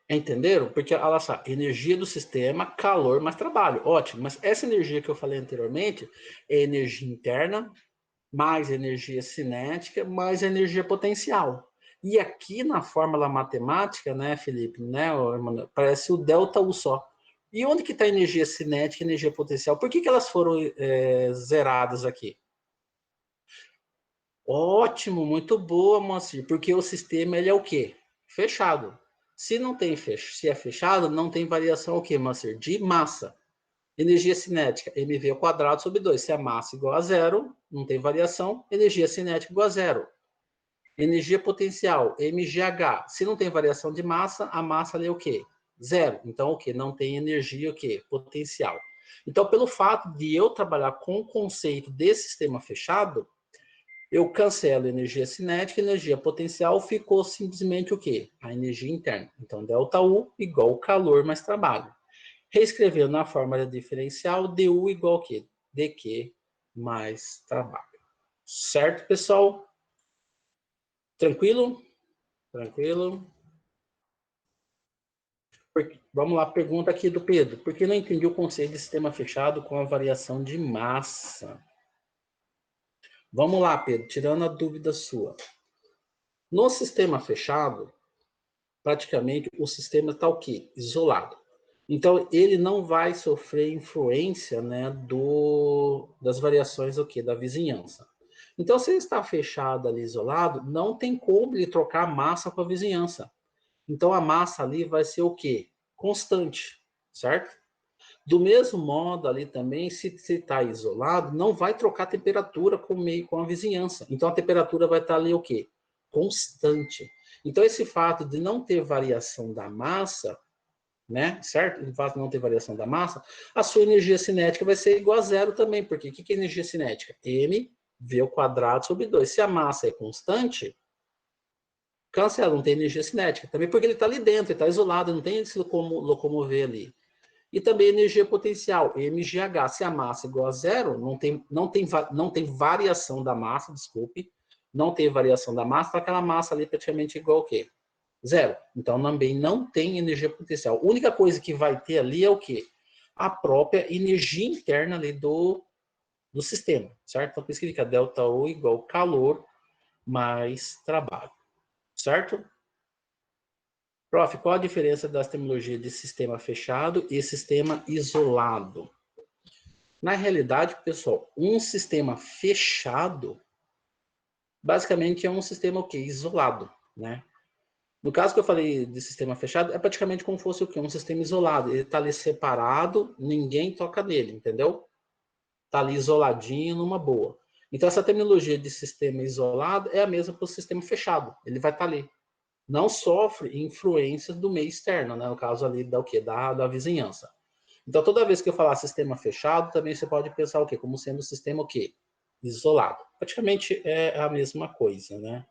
Entenderam? Porque, olha só, energia do sistema, calor mais trabalho. Ótimo, mas essa energia que eu falei anteriormente é energia interna, mais energia cinética, mais energia potencial. E aqui na fórmula matemática, né, Felipe, né, parece o delta U só. E onde que está a energia cinética e energia potencial? Por que elas foram zeradas aqui? Ótimo, muito boa, Moacir, porque o sistema ele é o quê? Fechado. Se não tem se é fechado, não tem variação o quê, Moacir? De massa. Energia cinética, mv ao quadrado sobre 2. Se a massa igual a zero, não tem variação, energia cinética igual a zero. Energia potencial, mgh. Se não tem variação de massa, a massa ali é o quê? Zero. Então, o quê? Não tem energia o quê? Potencial. Então, pelo fato de eu trabalhar com o conceito de sistema fechado, eu cancelo energia cinética, energia potencial, ficou simplesmente o quê? A energia interna. Então, ΔU igual calor mais trabalho. Reescrevendo na fórmula diferencial, DU igual ao quê? DQ mais trabalho. Certo, pessoal? Tranquilo? Tranquilo? Vamos lá, pergunta aqui do Pedro. Por que não entendi o conceito de sistema fechado com a variação de massa? Vamos lá, Pedro, tirando a dúvida sua. No sistema fechado, praticamente o sistema está o quê? Isolado. Então, ele não vai sofrer influência, né, das variações do quê? Da vizinhança. Então, se ele está fechado ali, isolado, não tem como ele trocar massa com a vizinhança. Então, a massa ali vai ser o quê? Constante, certo? Do mesmo modo ali também, se está isolado, não vai trocar temperatura com a vizinhança. Então, a temperatura vai estar ali o quê? Constante. Então, esse fato de não ter variação da massa, né? Certo? O fato de não ter variação da massa, a sua energia cinética vai ser igual a zero também, porque o que é energia cinética? mv ao quadrado sobre 2. Se a massa é constante, cancela, não tem energia cinética. Também porque ele está ali dentro, ele está isolado, não tem se locomover ali. E também energia potencial, mgh. Se a massa é igual a zero, não tem variação da massa, desculpe, não tem variação da massa, então aquela massa ali praticamente igual ao quê? Zero. Então, também não tem energia potencial. A única coisa que vai ter ali é o quê? A própria energia interna ali do sistema, certo? Então, por isso que fica ΔU igual calor mais trabalho, certo? Prof, qual a diferença das terminologias de sistema fechado e sistema isolado? Na realidade, pessoal, um sistema fechado, basicamente é um sistema o quê? Isolado, né? No caso que eu falei de sistema fechado, é praticamente como fosse o quê? Um sistema isolado. Ele está ali separado, ninguém toca nele, entendeu? Está ali isoladinho, numa boa. Então, essa terminologia de sistema isolado é a mesma para o sistema fechado. Ele vai estar ali. Não sofre influência do meio externo, né? No caso ali da o quê? Da vizinhança. Então, toda vez que eu falar sistema fechado, também você pode pensar o quê? Como sendo um sistema o quê? Isolado. Praticamente é a mesma coisa, né?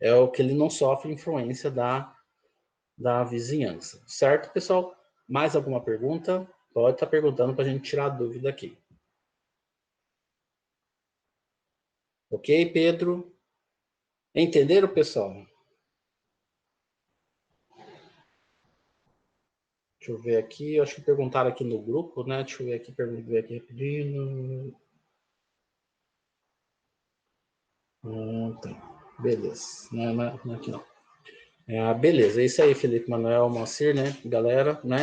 É o que ele não sofre influência da vizinhança. Certo, pessoal? Mais alguma pergunta? Pode estar perguntando para a gente tirar a dúvida aqui. Ok, Pedro? Entenderam, pessoal? Deixa eu ver aqui. Eu acho que perguntaram aqui no grupo, né? Deixa eu ver aqui rapidinho. Tá. Beleza. Não é aqui não. Beleza, é isso aí, Felipe Manuel Moacir, né? Galera, né?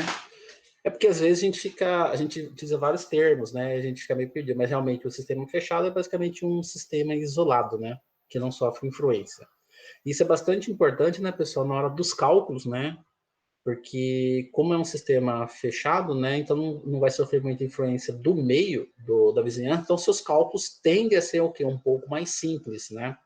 É porque às vezes a gente utiliza vários termos, né? A gente fica meio perdido, mas realmente o sistema fechado é basicamente um sistema isolado, né? Que não sofre influência. Isso é bastante importante, né, pessoal, na hora dos cálculos, né? Porque como é um sistema fechado, né? Então não vai sofrer muita influência do meio da vizinhança, então seus cálculos tendem a ser o quê? Um pouco mais simples, né?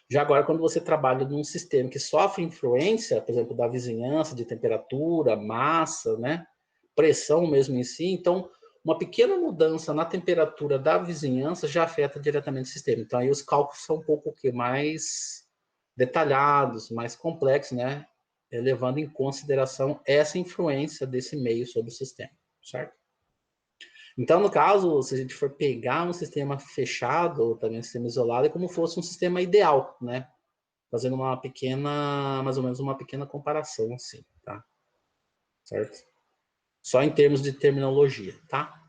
Já agora, quando você trabalha num sistema que sofre influência, por exemplo, da vizinhança, de temperatura, massa, né? Pressão mesmo em si, então uma pequena mudança na temperatura da vizinhança já afeta diretamente o sistema. Então aí os cálculos são um pouco mais detalhados, mais complexos, né? Levando em consideração essa influência desse meio sobre o sistema, certo? Então, no caso, se a gente for pegar um sistema fechado, ou também um sistema isolado, é como se fosse um sistema ideal, né? Fazendo mais ou menos uma pequena comparação, assim, tá? Certo? Só em termos de terminologia, tá?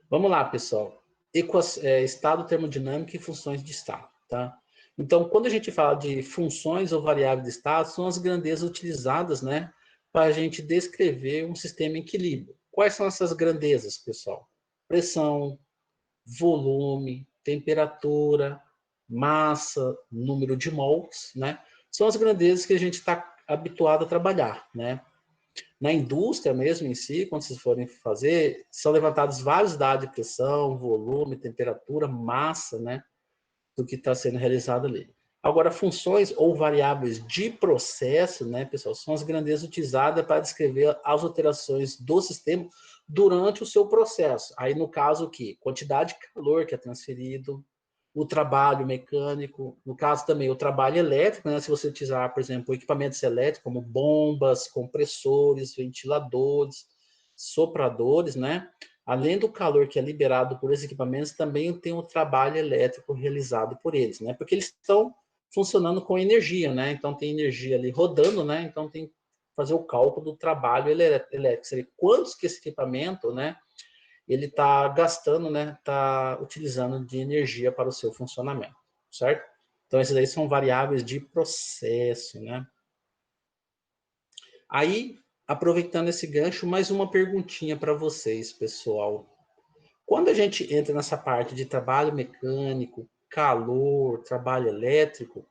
Vamos lá, pessoal. estado termodinâmico e funções de estado, tá? Então, quando a gente fala de funções ou variáveis de estado, são as grandezas utilizadas, né, para a gente descrever um sistema em equilíbrio. Quais são essas grandezas, pessoal? Pressão, volume, temperatura, massa, número de mols, né? São as grandezas que a gente está habituado a trabalhar, né? Na indústria mesmo em si, quando vocês forem fazer, são levantados vários dados de pressão, volume, temperatura, massa, né? Do que está sendo realizado ali. Agora, funções ou variáveis de processo, né, pessoal, são as grandezas utilizadas para descrever as alterações do sistema durante o seu processo. Aí, no caso aqui, quantidade de calor que é transferido, o trabalho mecânico, no caso também o trabalho elétrico, né, se você utilizar, por exemplo, equipamentos elétricos como bombas, compressores, ventiladores, sopradores, né, além do calor que é liberado por esses equipamentos, também tem o trabalho elétrico realizado por eles, né? Porque eles estão funcionando com energia, né? Então tem energia ali rodando, né? Então tem que fazer o cálculo do trabalho elétrico, seria quantos que esse equipamento, né? Ele está gastando, né? Está utilizando de energia para o seu funcionamento, certo? Então esses aí são variáveis de processo, né? Aí, aproveitando esse gancho, mais uma perguntinha para vocês, pessoal. Quando a gente entra nessa parte de trabalho mecânico, calor, trabalho elétrico,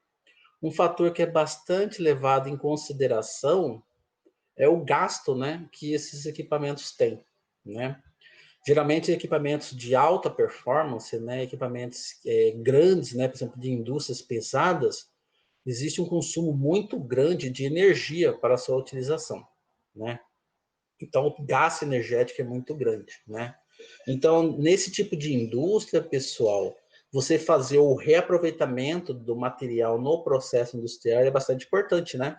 um fator que é bastante levado em consideração é o gasto, né, que esses equipamentos têm, né? Geralmente equipamentos de alta performance, né, equipamentos grandes, né, por exemplo, de indústrias pesadas, existe um consumo muito grande de energia para a sua utilização, né? Então, o gasto energético é muito grande, né? Então, nesse tipo de indústria, pessoal, você fazer o reaproveitamento do material no processo industrial é bastante importante, né?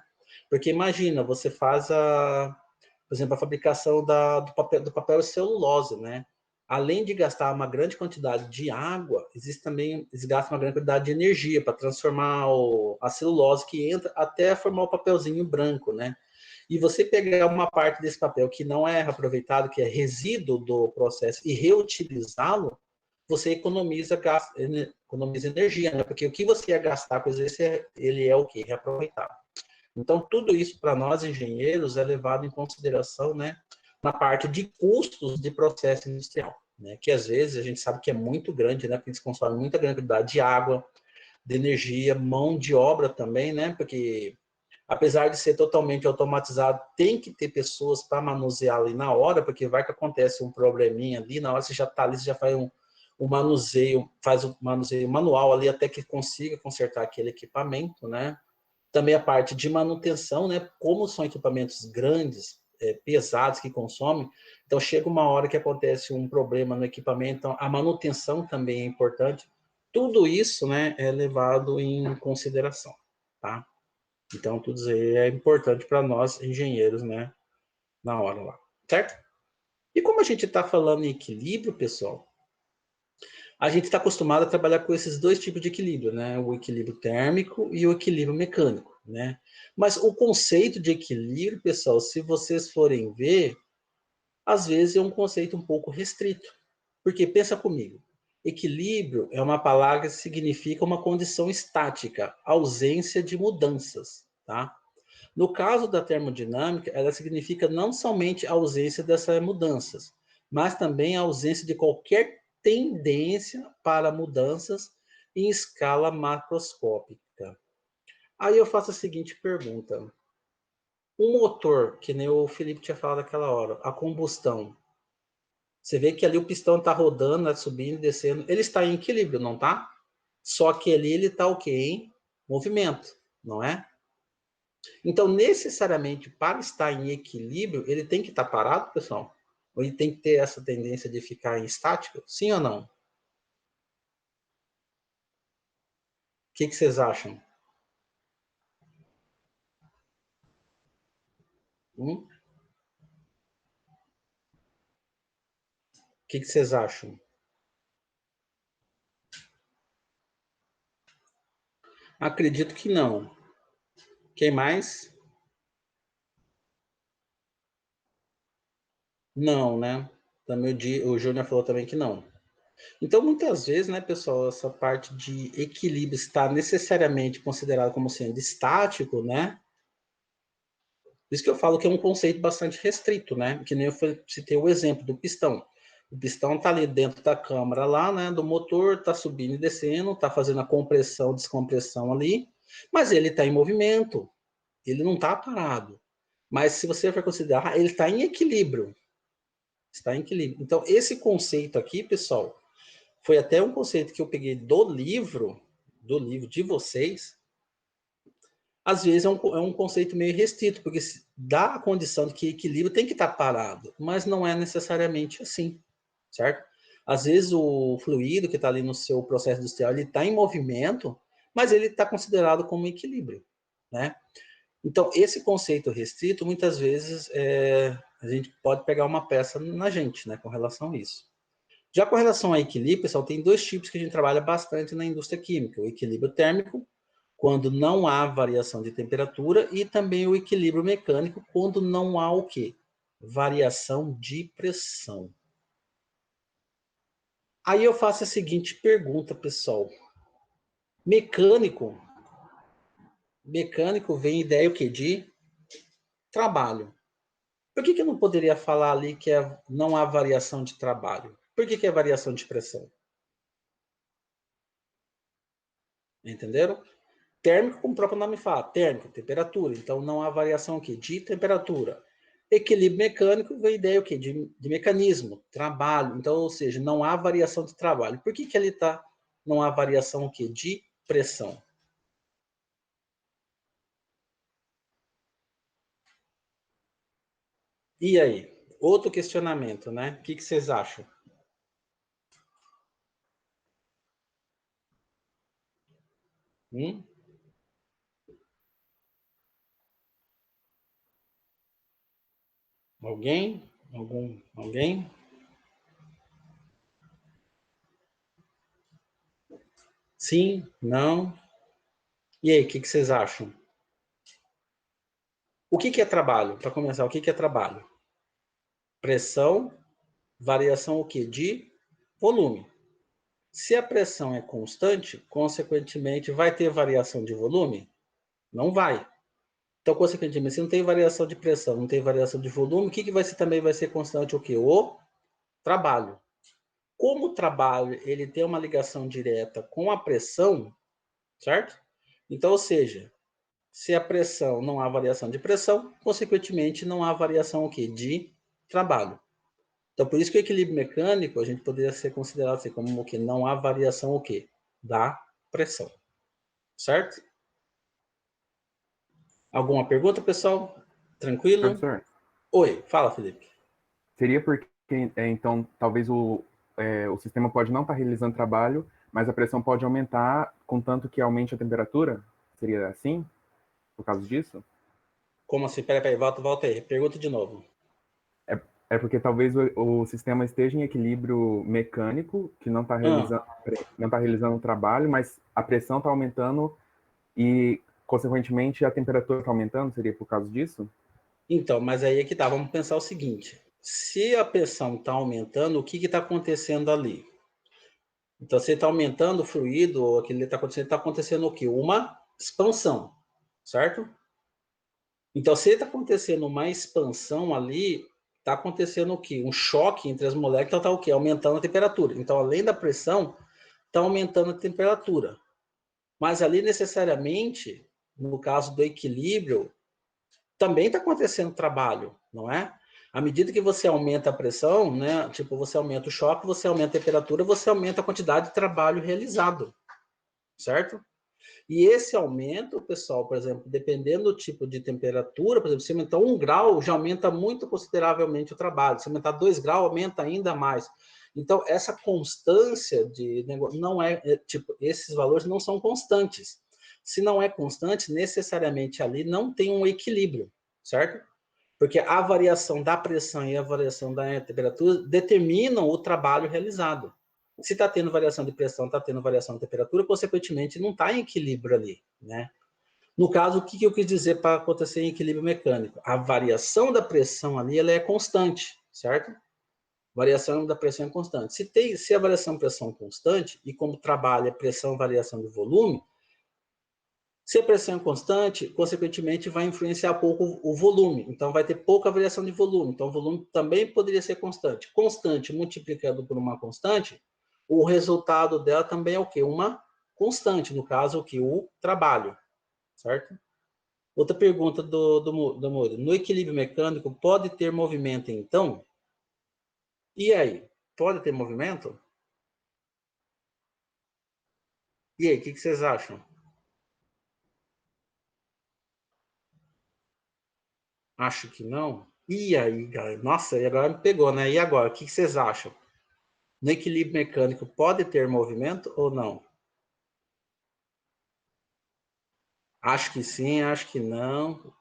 Porque imagina, você faz por exemplo, a fabricação do papel e celulose, né? Além de gastar uma grande quantidade de água, existe também, eles gastam uma grande quantidade de energia para transformar a celulose que entra até formar o papelzinho branco, né? E você pegar uma parte desse papel que não é aproveitado, que é resíduo do processo, e reutilizá-lo, você economiza energia, né? Porque o que você ia gastar com esse, ele é o quê? Reaproveitado. Então, tudo isso para nós engenheiros é levado em consideração, né, na parte de custos de processo industrial, né, que às vezes a gente sabe que é muito grande, né, porque eles consomem muita grande quantidade de água, de energia, mão de obra também, né, porque apesar de ser totalmente automatizado, tem que ter pessoas para manusear ali na hora, porque vai que acontece um probleminha ali, na hora você já está ali, você já faz um manuseio, faz o manuseio manual ali até que consiga consertar aquele equipamento, né? Também a parte de manutenção, né? Como são equipamentos grandes, pesados que consomem, então chega uma hora que acontece um problema no equipamento, então a manutenção também é importante. Tudo isso, né, é levado em consideração, tá? Então, tudo isso aí é importante para nós, engenheiros, né, na hora lá, certo? E como a gente está falando em equilíbrio, pessoal, a gente está acostumado a trabalhar com esses dois tipos de equilíbrio, né? O equilíbrio térmico e o equilíbrio mecânico, né? Mas o conceito de equilíbrio, pessoal, se vocês forem ver, às vezes é um conceito um pouco restrito. Porque pensa comigo, equilíbrio é uma palavra que significa uma condição estática, ausência de mudanças, tá? No caso da termodinâmica, ela significa não somente a ausência dessas mudanças, mas também a ausência de qualquer tendência para mudanças em escala macroscópica. Aí eu faço a seguinte pergunta: um motor, que nem o Felipe tinha falado naquela hora, a combustão, você vê que ali o pistão está rodando, né, subindo e descendo, ele está em equilíbrio, não está? Só que ali ele está o quê? Em movimento, não é? Então, necessariamente, para estar em equilíbrio, ele tem que estar parado, pessoal? Ou ele tem que ter essa tendência de ficar em estático? Sim ou não? O que vocês acham? O que vocês acham? Acredito que não. Quem mais? Não, né? Também o Júnior falou também que não. Então, muitas vezes, né, pessoal, essa parte de equilíbrio está necessariamente considerada como sendo estático, né? Por isso que eu falo que é um conceito bastante restrito, né? Que nem eu citei o exemplo do pistão. O pistão está ali dentro da câmara lá, né, do motor, está subindo e descendo, está fazendo a compressão, descompressão ali, mas ele está em movimento, ele não está parado. Mas se você for considerar, ele está em equilíbrio. Está em equilíbrio. Então, esse conceito aqui, pessoal, foi até um conceito que eu peguei do livro de vocês. Às vezes é um conceito meio restrito, porque dá a condição de que equilíbrio tem que estar parado, mas não é necessariamente assim, certo? Às vezes o fluido que está ali no seu processo industrial, ele está em movimento, mas ele está considerado como equilíbrio, né? Então, esse conceito restrito, muitas vezes, a gente pode pegar uma peça na gente, né, com relação a isso. Já com relação a equilíbrio, pessoal, tem dois tipos que a gente trabalha bastante na indústria química: o equilíbrio térmico, quando não há variação de temperatura, e também o equilíbrio mecânico, quando não há o quê? Variação de pressão. Aí eu faço a seguinte pergunta, pessoal. Mecânico vem ideia o quê? De trabalho. Por que eu não poderia falar ali que não há variação de trabalho? Por que é variação de pressão? Entenderam? Térmico, como o próprio nome fala, térmico, temperatura. Então, não há variação aqui de temperatura. Equilíbrio mecânico vem ideia o quê? De mecanismo, trabalho. Então, ou seja, não há variação de trabalho. Por que ele está? Não há variação o quê? De pressão. E aí? Outro questionamento, né? O que vocês acham? Alguém? Alguém? Sim? Não? E aí, o que vocês acham? O que é trabalho? Para começar, o que é trabalho? Pressão, variação o quê? De volume. Se a pressão é constante, consequentemente, vai ter variação de volume? Não vai. Então, consequentemente, se não tem variação de pressão, não tem variação de volume, o que também vai ser constante? O quê? O trabalho. Como o trabalho ele tem uma ligação direta com a pressão, certo? Então, ou seja, se a pressão não há variação de pressão, consequentemente não há variação o quê? De trabalho. Então, por isso que o equilíbrio mecânico a gente poderia ser considerado assim, como o que não há variação o quê? Da pressão. Certo? Alguma pergunta, pessoal? Tranquilo? Professor, Oi, fala, Felipe. seria porque, então, talvez o sistema pode não estar realizando trabalho, mas a pressão pode aumentar, contanto que aumente a temperatura? Seria assim, por causa disso? Como assim? Peraí, volta aí. Pergunta de novo. É porque talvez o sistema esteja em equilíbrio mecânico, que não tá realizando o trabalho, mas a pressão está aumentando e, consequentemente, a temperatura está aumentando? Seria por causa disso? Então, mas aí é que tá. Vamos pensar o seguinte. Se a pressão está aumentando, o que está acontecendo ali? Então, se está aumentando o fluido, ou aquilo que está acontecendo o quê? Uma expansão, certo? Então, se está acontecendo uma expansão ali, está acontecendo o quê? Um choque entre as moléculas, está o quê? Aumentando a temperatura. Então, além da pressão, está aumentando a temperatura. Mas ali, necessariamente, no caso do equilíbrio, também está acontecendo trabalho, não é? À medida que você aumenta a pressão, né? Tipo, você aumenta o choque, você aumenta a temperatura, você aumenta a quantidade de trabalho realizado, certo? E esse aumento, pessoal, por exemplo, dependendo do tipo de temperatura, por exemplo, se aumentar 1 grau, já aumenta muito consideravelmente o trabalho. Se aumentar 2 graus, aumenta ainda mais. Então, essa constância de negócio não tipo, esses valores não são constantes. Se não é constante, necessariamente ali não tem um equilíbrio, certo? Porque a variação da pressão e a variação da temperatura determinam o trabalho realizado. Se está tendo variação de pressão, está tendo variação de temperatura, consequentemente não está em equilíbrio ali, né? No caso, o que eu quis dizer para acontecer em equilíbrio mecânico? A variação da pressão ali ela é constante, certo? variação da pressão é constante. Se a variação de pressão é constante, e como trabalha pressão e variação de volume, se a pressão é constante, consequentemente vai influenciar pouco o volume. Então vai ter pouca variação de volume. Então o volume também poderia ser constante. Constante multiplicado por uma constante, o resultado dela também é o quê? Uma constante, no caso, o que? O trabalho, certo? Outra pergunta do Moro. No equilíbrio mecânico, pode ter movimento, então? E aí? Pode ter movimento? E aí, o que vocês acham? Acho que não. E aí, galera? Nossa, e agora me pegou, né? E agora? O que vocês acham? No equilíbrio mecânico, pode ter movimento ou não? Acho que sim, acho que não.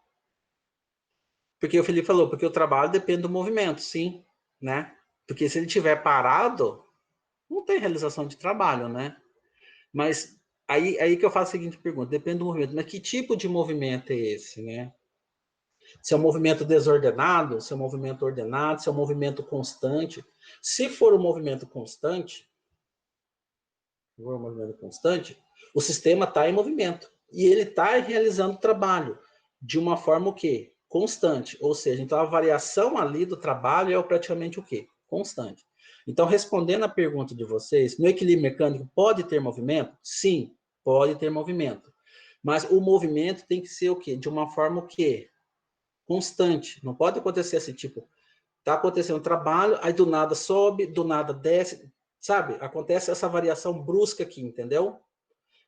Porque o Felipe falou, porque o trabalho depende do movimento, sim, né? Porque se ele estiver parado, não tem realização de trabalho, né? Mas aí que eu faço a seguinte pergunta, depende do movimento, mas que tipo de movimento é esse, né? Se é um movimento desordenado, se é um movimento ordenado, se é um movimento constante. Se for um movimento constante, o sistema está em movimento. E ele está realizando trabalho de uma forma o quê? Constante. Ou seja, então a variação ali do trabalho é praticamente o quê? Constante. Então, respondendo a pergunta de vocês, no equilíbrio mecânico pode ter movimento? Sim, pode ter movimento. Mas o movimento tem que ser o quê? De uma forma o quê? Constante. Não pode acontecer assim, tipo, tá acontecendo trabalho, aí do nada sobe, do nada desce, sabe? Acontece essa variação brusca aqui, entendeu?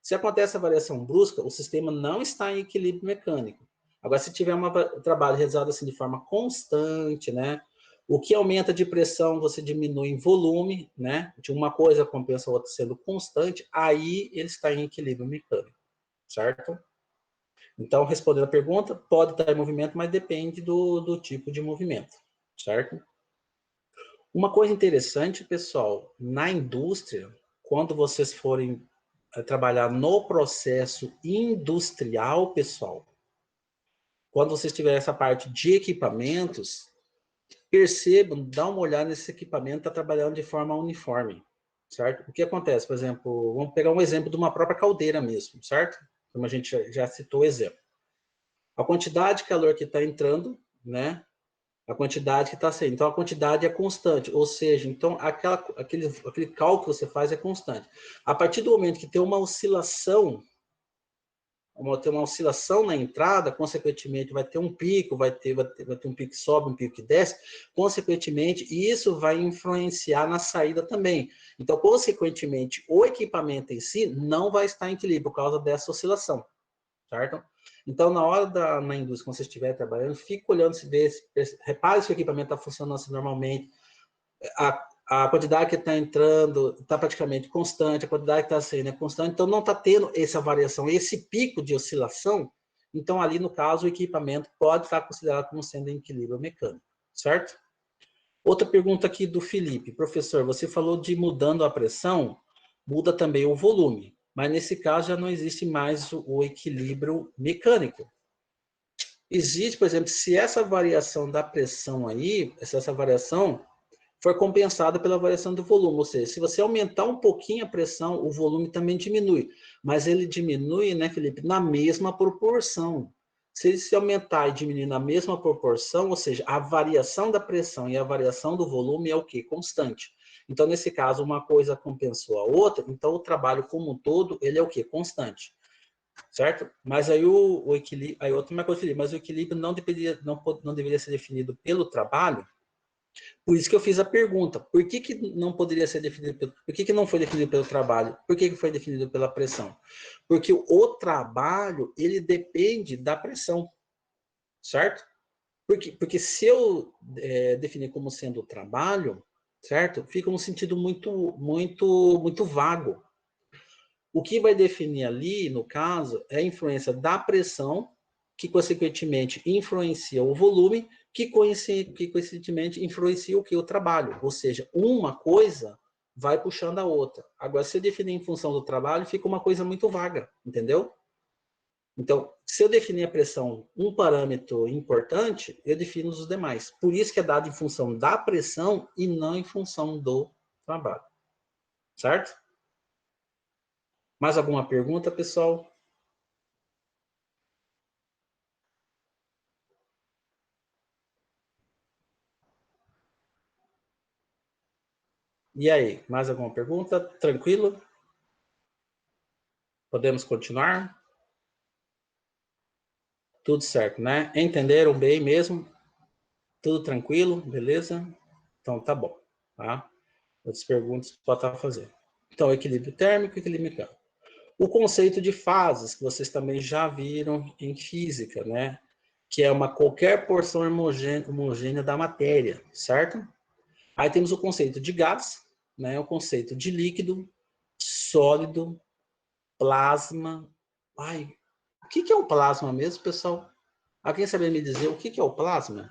Se acontece a variação brusca, o sistema não está em equilíbrio mecânico. Agora, se tiver um trabalho realizado assim de forma constante, né? O que aumenta de pressão, você diminui em volume, né? De uma coisa compensa a outra sendo constante, aí ele está em equilíbrio mecânico, certo? Então, respondendo a pergunta, pode estar em movimento, mas depende do tipo de movimento, certo? Uma coisa interessante, pessoal, na indústria, quando vocês forem trabalhar no processo industrial, pessoal, quando vocês tiverem essa parte de equipamentos, percebam, dá uma olhada nesse equipamento, está trabalhando de forma uniforme, certo? O que acontece, por exemplo, vamos pegar um exemplo de uma própria caldeira mesmo, certo? Como a gente já citou o exemplo. A quantidade de calor que está entrando, né? A quantidade que está saindo. Então, a quantidade é constante, ou seja, então aquele cálculo que você faz é constante. A partir do momento que tem uma oscilação, na entrada, consequentemente vai ter um pico, vai ter um pico que sobe, um pico que desce, consequentemente, isso vai influenciar na saída também. Então, consequentemente, o equipamento em si não vai estar em equilíbrio por causa dessa oscilação, certo? Então, na indústria, quando você estiver trabalhando, fique olhando se vê, repare se o equipamento está funcionando assim normalmente, a quantidade que está entrando está praticamente constante, a quantidade que está saindo é constante, então não está tendo essa variação, esse pico de oscilação, então ali no caso o equipamento pode estar considerado como sendo em equilíbrio mecânico, certo? Outra pergunta aqui do Felipe, professor, você falou de mudando a pressão, muda também o volume, mas nesse caso já não existe mais o equilíbrio mecânico. Existe, por exemplo, se essa variação da pressão aí, se essa variação for compensada pela variação do volume, ou seja, se você aumentar um pouquinho a pressão, o volume também diminui, mas ele diminui, né, Felipe, na mesma proporção. Se ele se aumentar e diminuir na mesma proporção, ou seja, a variação da pressão e a variação do volume é o quê? Constante. Então, nesse caso, uma coisa compensou a outra, então o trabalho como um todo, ele é o quê? Constante. Certo? Mas aí o equilíbrio, aí outra coisa, mas o equilíbrio não deveria ser definido pelo trabalho. Por isso que eu fiz a pergunta, por que não poderia ser definido, por que não foi definido pelo trabalho? Por que foi definido pela pressão? Porque o trabalho, ele depende da pressão, certo? Porque se eu definir como sendo o trabalho, certo? Fica um sentido muito vago. O que vai definir ali, no caso, é a influência da pressão, que consequentemente influencia o volume, que consequentemente influencia o que? O trabalho. Ou seja, uma coisa vai puxando a outra. Agora, se eu definir em função do trabalho, fica uma coisa muito vaga, entendeu? Então, se eu definir a pressão um parâmetro importante, eu defino os demais. Por isso que é dado em função da pressão e não em função do trabalho. Certo? Mais alguma pergunta, pessoal? E aí, mais alguma pergunta? Tranquilo? Podemos continuar? Tudo certo, né? Entenderam bem mesmo? Tudo tranquilo? Beleza? Então tá bom, tá? Outras perguntas pode estar fazendo. Então, equilíbrio térmico e equilíbrio mecânico. O conceito de fases, que vocês também já viram em física, né? Que é uma qualquer porção homogênea da matéria, certo? Aí temos o conceito de gás, né? O conceito de líquido, sólido, plasma. Ai, o que é o plasma mesmo, pessoal? Alguém sabe me dizer o que é o plasma?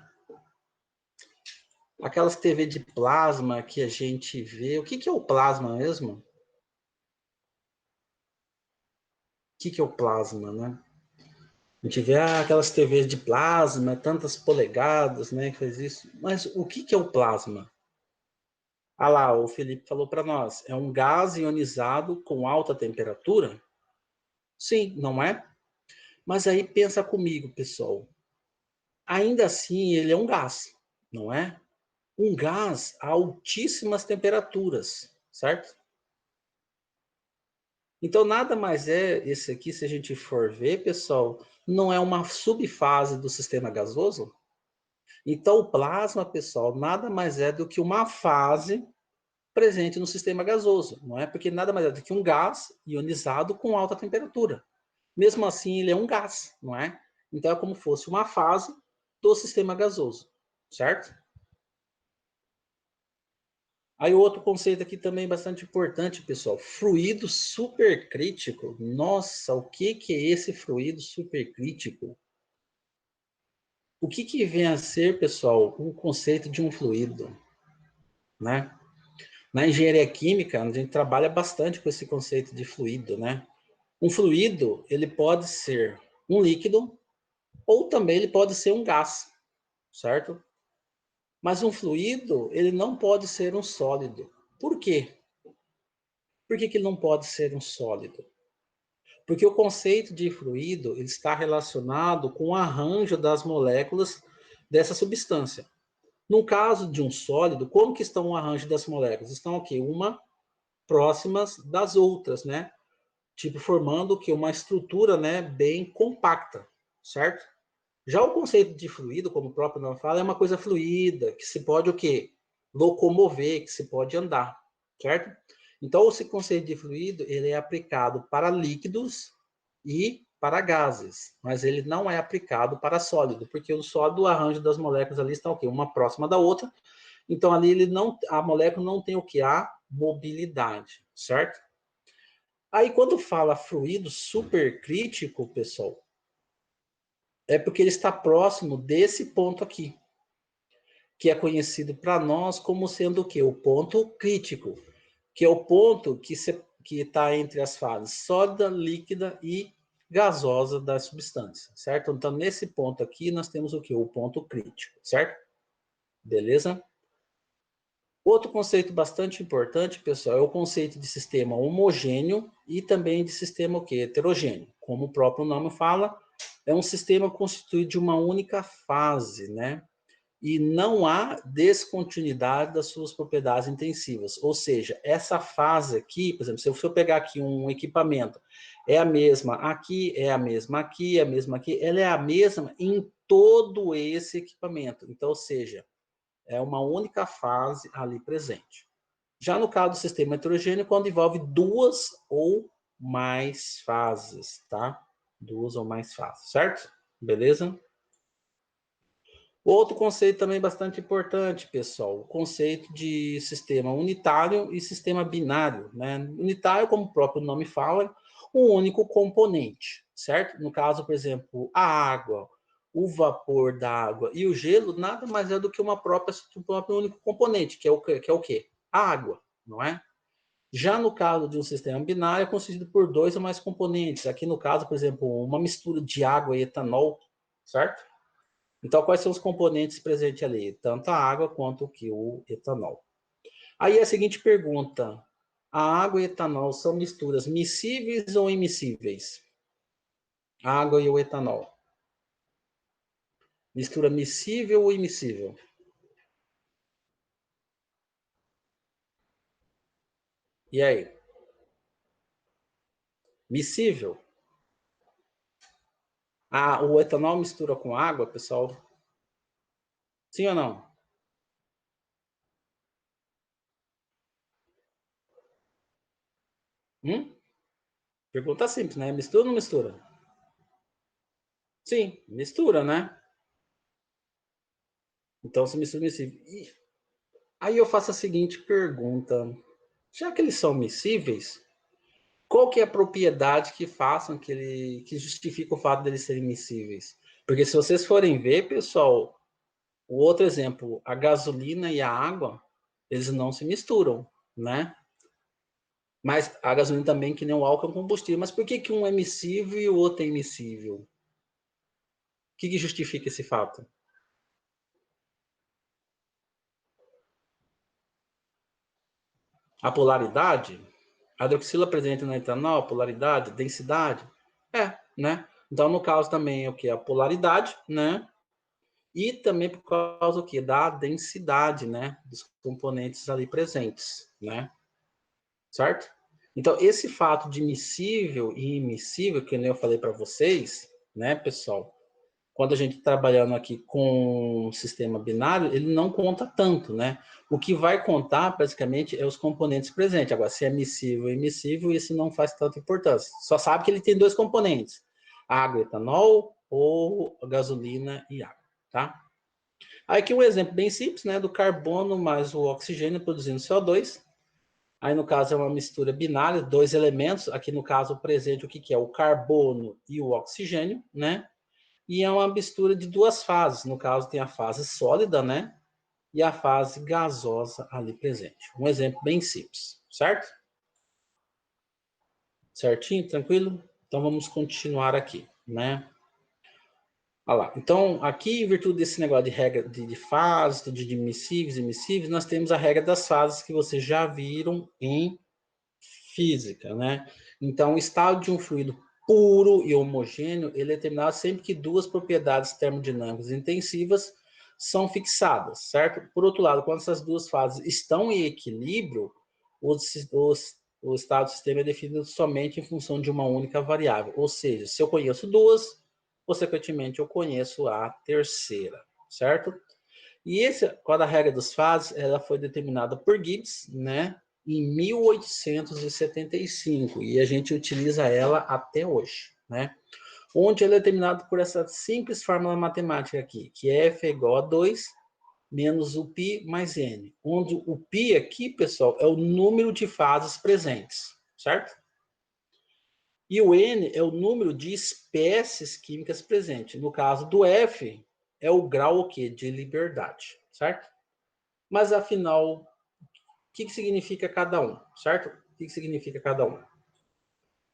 Aquelas TV de plasma que a gente vê, o que é o plasma mesmo? O que é o plasma, né? A gente vê aquelas TVs de plasma, tantas polegadas, né, que faz isso. Mas o que é o plasma? Ah lá, o Felipe falou para nós, é um gás ionizado com alta temperatura? Sim, não é? Mas aí pensa comigo, pessoal. Ainda assim, ele é um gás, não é? Um gás a altíssimas temperaturas, certo? Então, nada mais é esse aqui, se a gente for ver, pessoal, não é uma subfase do sistema gasoso? Então, o plasma, pessoal, nada mais é do que uma fase presente no sistema gasoso, não é? Porque nada mais é do que um gás ionizado com alta temperatura. Mesmo assim, ele é um gás, não é? Então, é como se fosse uma fase do sistema gasoso, certo? Aí outro conceito aqui também bastante importante, pessoal, fluido supercrítico. Nossa, o que é esse fluido supercrítico? O que vem a ser, pessoal, o conceito de um fluido, né? Na engenharia química, a gente trabalha bastante com esse conceito de fluido, né? Um fluido, ele pode ser um líquido ou também ele pode ser um gás, certo? Mas um fluido, ele não pode ser um sólido. Por quê? Por que ele não pode ser um sólido? Porque o conceito de fluido ele está relacionado com o arranjo das moléculas dessa substância. No caso de um sólido, como que estão o arranjo das moléculas? Estão aqui, uma próximas das outras, né? Tipo, formando o que? Uma estrutura, né, bem compacta, certo? Já o conceito de fluido, como o próprio nome fala, é uma coisa fluida, que se pode o quê? Locomover, que se pode andar, certo? Então, esse conceito de fluido, ele é aplicado para líquidos e para gases, mas ele não é aplicado para sólido, porque o sólido, o arranjo das moléculas ali estão o quê? Uma próxima da outra, então ali ele não, a molécula não tem o que? A mobilidade, certo? Aí, quando fala fluido supercrítico, pessoal, é porque ele está próximo desse ponto aqui, que é conhecido para nós como sendo o quê? O ponto crítico, que é o ponto que está entre as fases sólida, líquida e gasosa da substância, certo? Então, nesse ponto aqui, nós temos o quê? O ponto crítico, certo? Beleza? Outro conceito bastante importante, pessoal, é o conceito de sistema homogêneo e também de sistema o quê? Heterogêneo. Como o próprio nome fala, é um sistema constituído de uma única fase, né? E não há descontinuidade das suas propriedades intensivas. Ou seja, essa fase aqui, por exemplo, se eu pegar aqui um equipamento, é a mesma aqui, é a mesma aqui, é a mesma aqui, ela é a mesma em todo esse equipamento. Então, ou seja, é uma única fase ali presente. Já no caso do sistema heterogêneo, quando envolve duas ou mais fases, tá? Duas ou mais fases, certo? Beleza? Outro conceito também bastante importante, pessoal, o conceito de sistema unitário e sistema binário, né? Unitário, como o próprio nome fala, um único componente, certo? No caso, por exemplo, a água, o vapor da água e o gelo nada mais é do que um próprio único componente, que é o quê? A água, não é? Já no caso de um sistema binário, é constituído por 2 ou mais componentes. Aqui no caso, por exemplo, uma mistura de água e etanol, certo? Então, quais são os componentes presentes ali? Tanto a água quanto o etanol. Aí a seguinte pergunta: a água e etanol são misturas miscíveis ou immiscíveis? A água e o etanol. Mistura miscível ou immiscível? E aí? Miscível? Ah, o etanol mistura com água, pessoal? Sim ou não? Pergunta simples, né? Mistura ou não mistura? Sim, mistura, né? Então, se mistura miscível. E aí eu faço a seguinte pergunta. Já que eles são miscíveis, qual que é a propriedade que façam que justifica o fato deles serem miscíveis? Porque se vocês forem ver, pessoal, o outro exemplo, a gasolina e a água, eles não se misturam, né? Mas a gasolina também, que nem o álcool, é um combustível. Mas por que, que um é miscível e o outro é immiscível? O que justifica esse fato? A polaridade? A hidroxila presente no etanol, polaridade, densidade? É, né? Então, no caso também é o que? A polaridade, né? E também por causa do quê? Da densidade, né? Dos componentes ali presentes, né? Certo? Então, esse fato de miscível e immiscível, que eu falei para vocês, né, pessoal? Quando a gente está trabalhando aqui com um sistema binário, ele não conta tanto, né? O que vai contar, basicamente, é os componentes presentes. Agora, se é miscível ou immiscível, isso não faz tanta importância. Só sabe que ele tem 2 componentes, água, etanol, ou gasolina e água, tá? Aí aqui um exemplo bem simples, né? Do carbono mais o oxigênio produzindo CO2. Aí, no caso, é uma mistura binária, 2 elementos. Aqui, no caso, presente, o que é? O carbono e o oxigênio, né? E é uma mistura de 2 fases. No caso, tem a fase sólida, né? E a fase gasosa ali presente. Um exemplo bem simples, certo? Certinho? Tranquilo? Então, vamos continuar aqui, né? Olha lá. Então, aqui, em virtude desse negócio de regra de fases, de miscíveis e immiscíveis, nós temos a regra das fases que vocês já viram em física, né? Então, o estado de um fluido puro e homogêneo, ele é determinado sempre que 2 propriedades termodinâmicas intensivas são fixadas, certo? Por outro lado, quando essas 2 fases estão em equilíbrio, o estado do sistema é definido somente em função de uma única variável. Ou seja, se eu conheço 2, consequentemente eu conheço a terceira, certo? E quando a regra das fases, ela foi determinada por Gibbs, né, em 1875, e a gente utiliza ela até hoje, né? Onde ela é determinada por essa simples fórmula matemática aqui, que é F é igual a 2 menos o π mais n, onde o π aqui, pessoal, é o número de fases presentes, certo? E o n é o número de espécies químicas presentes. No caso do F, é o grau o quê? De liberdade, certo? Mas afinal, o que significa cada um, certo? O que significa cada um?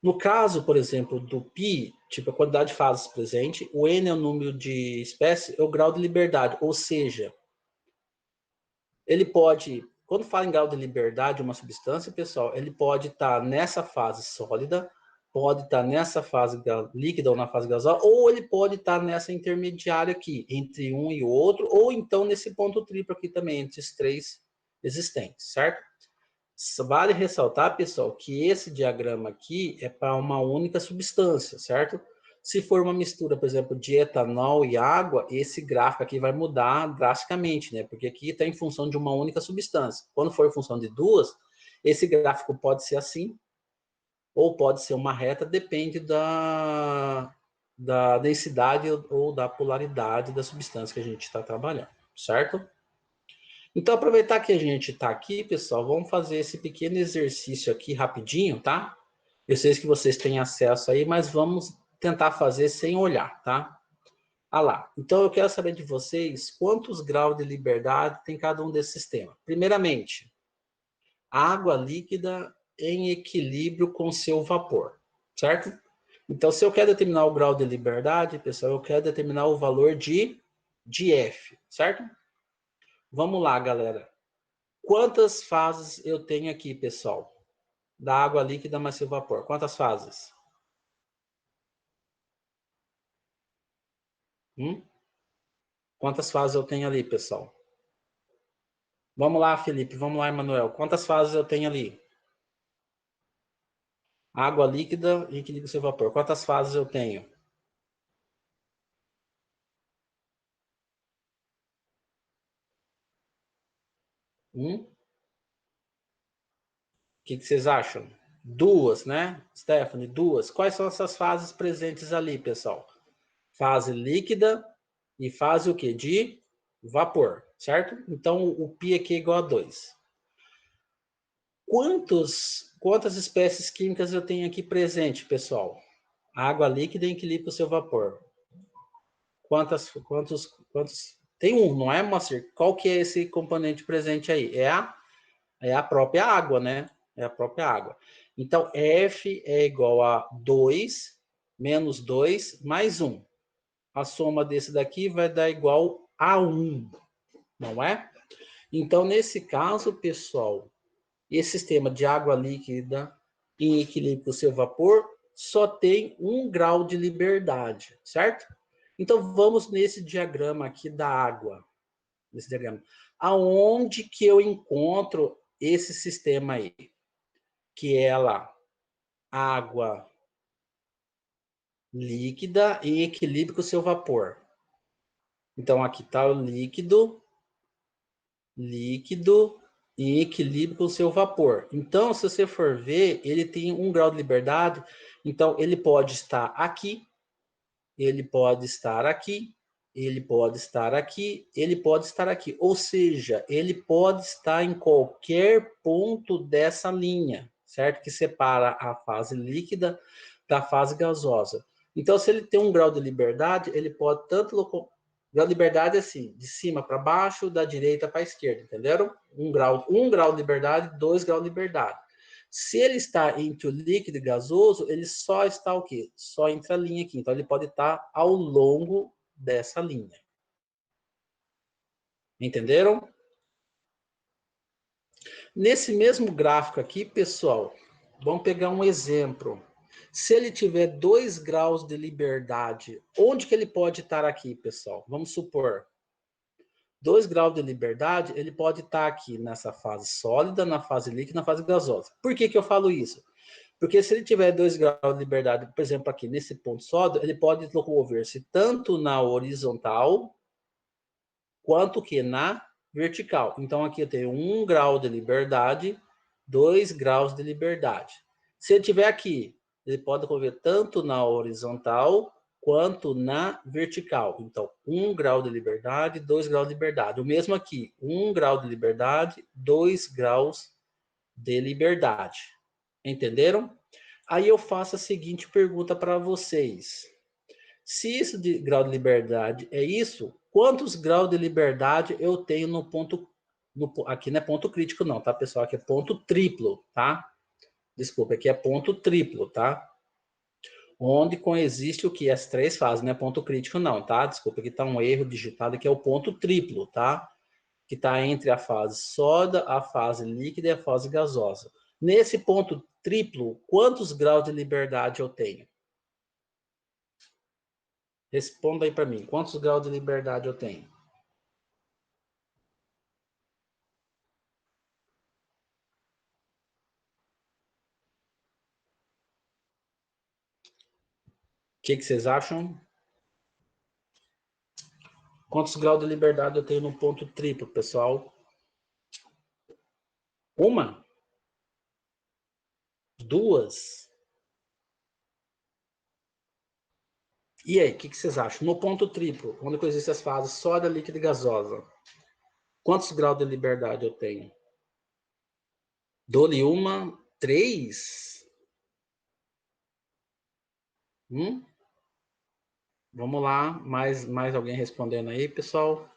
No caso, por exemplo, do π, tipo a quantidade de fases presente, o n é o número de espécies, é o grau de liberdade, ou seja, ele pode, quando fala em grau de liberdade de uma substância, pessoal, ele pode estar nessa fase sólida, pode estar nessa fase líquida ou na fase gasosa, ou ele pode estar nessa intermediária aqui, entre um e o outro, ou então nesse ponto triplo aqui também, entre os 3 existentes, certo? Vale ressaltar, pessoal, que esse diagrama aqui é para uma única substância, certo? Se for uma mistura, por exemplo, de etanol e água, esse gráfico aqui vai mudar drasticamente, né? Porque aqui está em função de uma única substância. Quando for em função de 2, esse gráfico pode ser assim, ou pode ser uma reta, depende da densidade ou da polaridade da substância que a gente está trabalhando, certo? Então, aproveitar que a gente está aqui, pessoal, vamos fazer esse pequeno exercício aqui rapidinho, tá? Eu sei que vocês têm acesso aí, mas vamos tentar fazer sem olhar, tá? Ah lá. Então, eu quero saber de vocês quantos graus de liberdade tem cada um desses sistemas. Primeiramente, água líquida em equilíbrio com seu vapor, certo? Então, se eu quero determinar o grau de liberdade, pessoal, eu quero determinar o valor de F, certo? Vamos lá, galera. Quantas fases eu tenho aqui, pessoal? Da água líquida mais seu vapor. Quantas fases? Quantas fases eu tenho ali, pessoal? Vamos lá, Felipe. Vamos lá, Emanuel. Quantas fases eu tenho ali? Água líquida e equilíbrio seu vapor. Quantas fases eu tenho? O que vocês acham? Duas, né? Stephanie, duas. Quais são essas fases presentes ali, pessoal? Fase líquida e fase o quê? De vapor, certo? Então, o π aqui é igual a 2. Quantas espécies químicas eu tenho aqui presente, pessoal? Água líquida em equilíbrio com seu vapor. Quantos? Tem um, não é, Moacir? Qual que é esse componente presente aí? É a própria água, né? É a própria água. Então, F é igual a 2 menos 2 mais 1. A soma desse daqui vai dar igual a 1, não é? Então, nesse caso, pessoal, esse sistema de água líquida em equilíbrio com o seu vapor só tem 1 grau de liberdade, certo? Então, vamos nesse diagrama aqui da água. Nesse diagrama. Aonde que eu encontro esse sistema aí? Que é lá, água líquida em equilíbrio com o seu vapor. Então, aqui está o líquido em equilíbrio com o seu vapor. Então, se você for ver, ele tem 1 grau de liberdade. Então, ele pode estar aqui, ele pode estar aqui, ele pode estar aqui, ele pode estar aqui. Ou seja, ele pode estar em qualquer ponto dessa linha, certo? Que separa a fase líquida da fase gasosa. Então, se ele tem 1 grau de liberdade, ele pode tanto grau de liberdade assim, de cima para baixo, da direita para a esquerda, entenderam? 1 grau de liberdade, 2 graus de liberdade. Se ele está entre o líquido e gasoso, ele só está o quê? Só entre a linha aqui. Então, ele pode estar ao longo dessa linha. Entenderam? Nesse mesmo gráfico aqui, pessoal, vamos pegar um exemplo. Se ele tiver 2 graus de liberdade, onde que ele pode estar aqui, pessoal? Vamos supor. 2 graus de liberdade, ele pode estar aqui nessa fase sólida, na fase líquida, na fase gasosa. Por que que eu falo isso? Porque se ele tiver 2 graus de liberdade, por exemplo, aqui nesse ponto sólido, ele pode locomover-se tanto na horizontal quanto que na vertical. Então, aqui eu tenho 1 grau de liberdade, 2 graus de liberdade. Se ele tiver aqui, ele pode locomover tanto na horizontal quanto na vertical. Então, 1 grau de liberdade, 2 graus de liberdade. O mesmo aqui, 1 grau de liberdade, 2 graus de liberdade. Entenderam? Aí eu faço a seguinte pergunta para vocês. Se isso de grau de liberdade é isso, quantos graus de liberdade eu tenho no ponto... aqui não é ponto crítico não, tá, pessoal? Aqui é ponto triplo, tá? Desculpa, aqui é ponto triplo, tá? Onde coexiste o que? As 3 fases, não é ponto crítico não, tá? Desculpa, aqui está um erro digitado, que é o ponto triplo, tá? Que está entre a fase sólida, a fase líquida e a fase gasosa. Nesse ponto triplo, quantos graus de liberdade eu tenho? Responda aí para mim, quantos graus de liberdade eu tenho? O que vocês acham? Quantos graus de liberdade eu tenho no ponto triplo, pessoal? Uma? Duas? E aí, o que vocês acham? No ponto triplo, onde existem as fases sólida, líquida e gasosa, quantos graus de liberdade eu tenho? Dou-lhe uma, 3? Vamos lá, mais alguém respondendo aí, pessoal?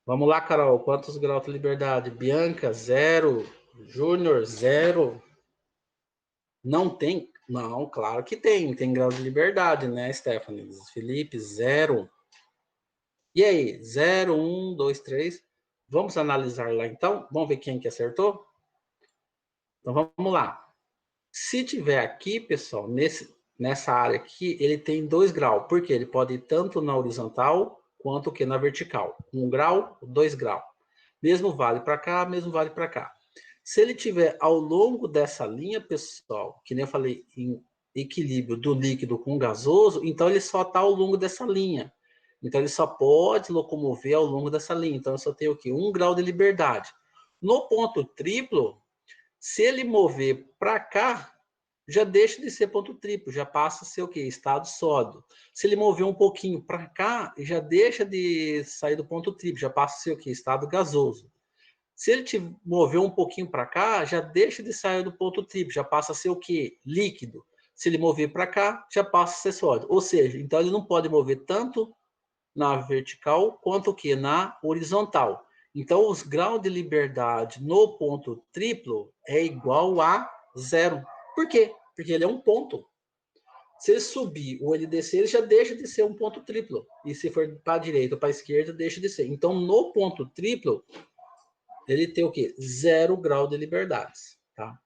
Vamos lá, Carol. Quantos graus de liberdade? Bianca, 0. Júnior, 0. Não tem? Não, claro que tem. Tem grau de liberdade, né, Stephanie? Felipe, 0. E aí? 0, 1, 2, 3. Vamos analisar lá, então? Vamos ver quem que acertou? Então, vamos lá. Se tiver aqui, pessoal, nessa área aqui, ele tem 2 graus. Por quê? Ele pode ir tanto na horizontal quanto que na vertical. 1 grau, 2 graus. Mesmo vale para cá, mesmo vale para cá. Se ele tiver ao longo dessa linha, pessoal, que nem eu falei, em equilíbrio do líquido com o gasoso, então ele só está ao longo dessa linha. Então ele só pode locomover ao longo dessa linha. Então eu só tenho o quê? 1 grau de liberdade. No ponto triplo, se ele mover para cá, já deixa de ser ponto triplo, já passa a ser o quê? Estado sólido. Se ele mover um pouquinho para cá, já deixa de sair do ponto triplo, já passa a ser o quê? Estado gasoso. Se ele te mover um pouquinho para cá, já deixa de sair do ponto triplo, já passa a ser o quê? Líquido. Se ele mover para cá, já passa a ser sólido. Ou seja, então ele não pode mover tanto na vertical quanto o quê? Na horizontal. Então, os graus de liberdade no ponto triplo é igual a 0. Por quê? Porque ele é um ponto. Se ele subir ou ele descer, ele já deixa de ser um ponto triplo. E se for para a direita ou para a esquerda, deixa de ser. Então, no ponto triplo, ele tem o quê? 0 grau de liberdade. Tá?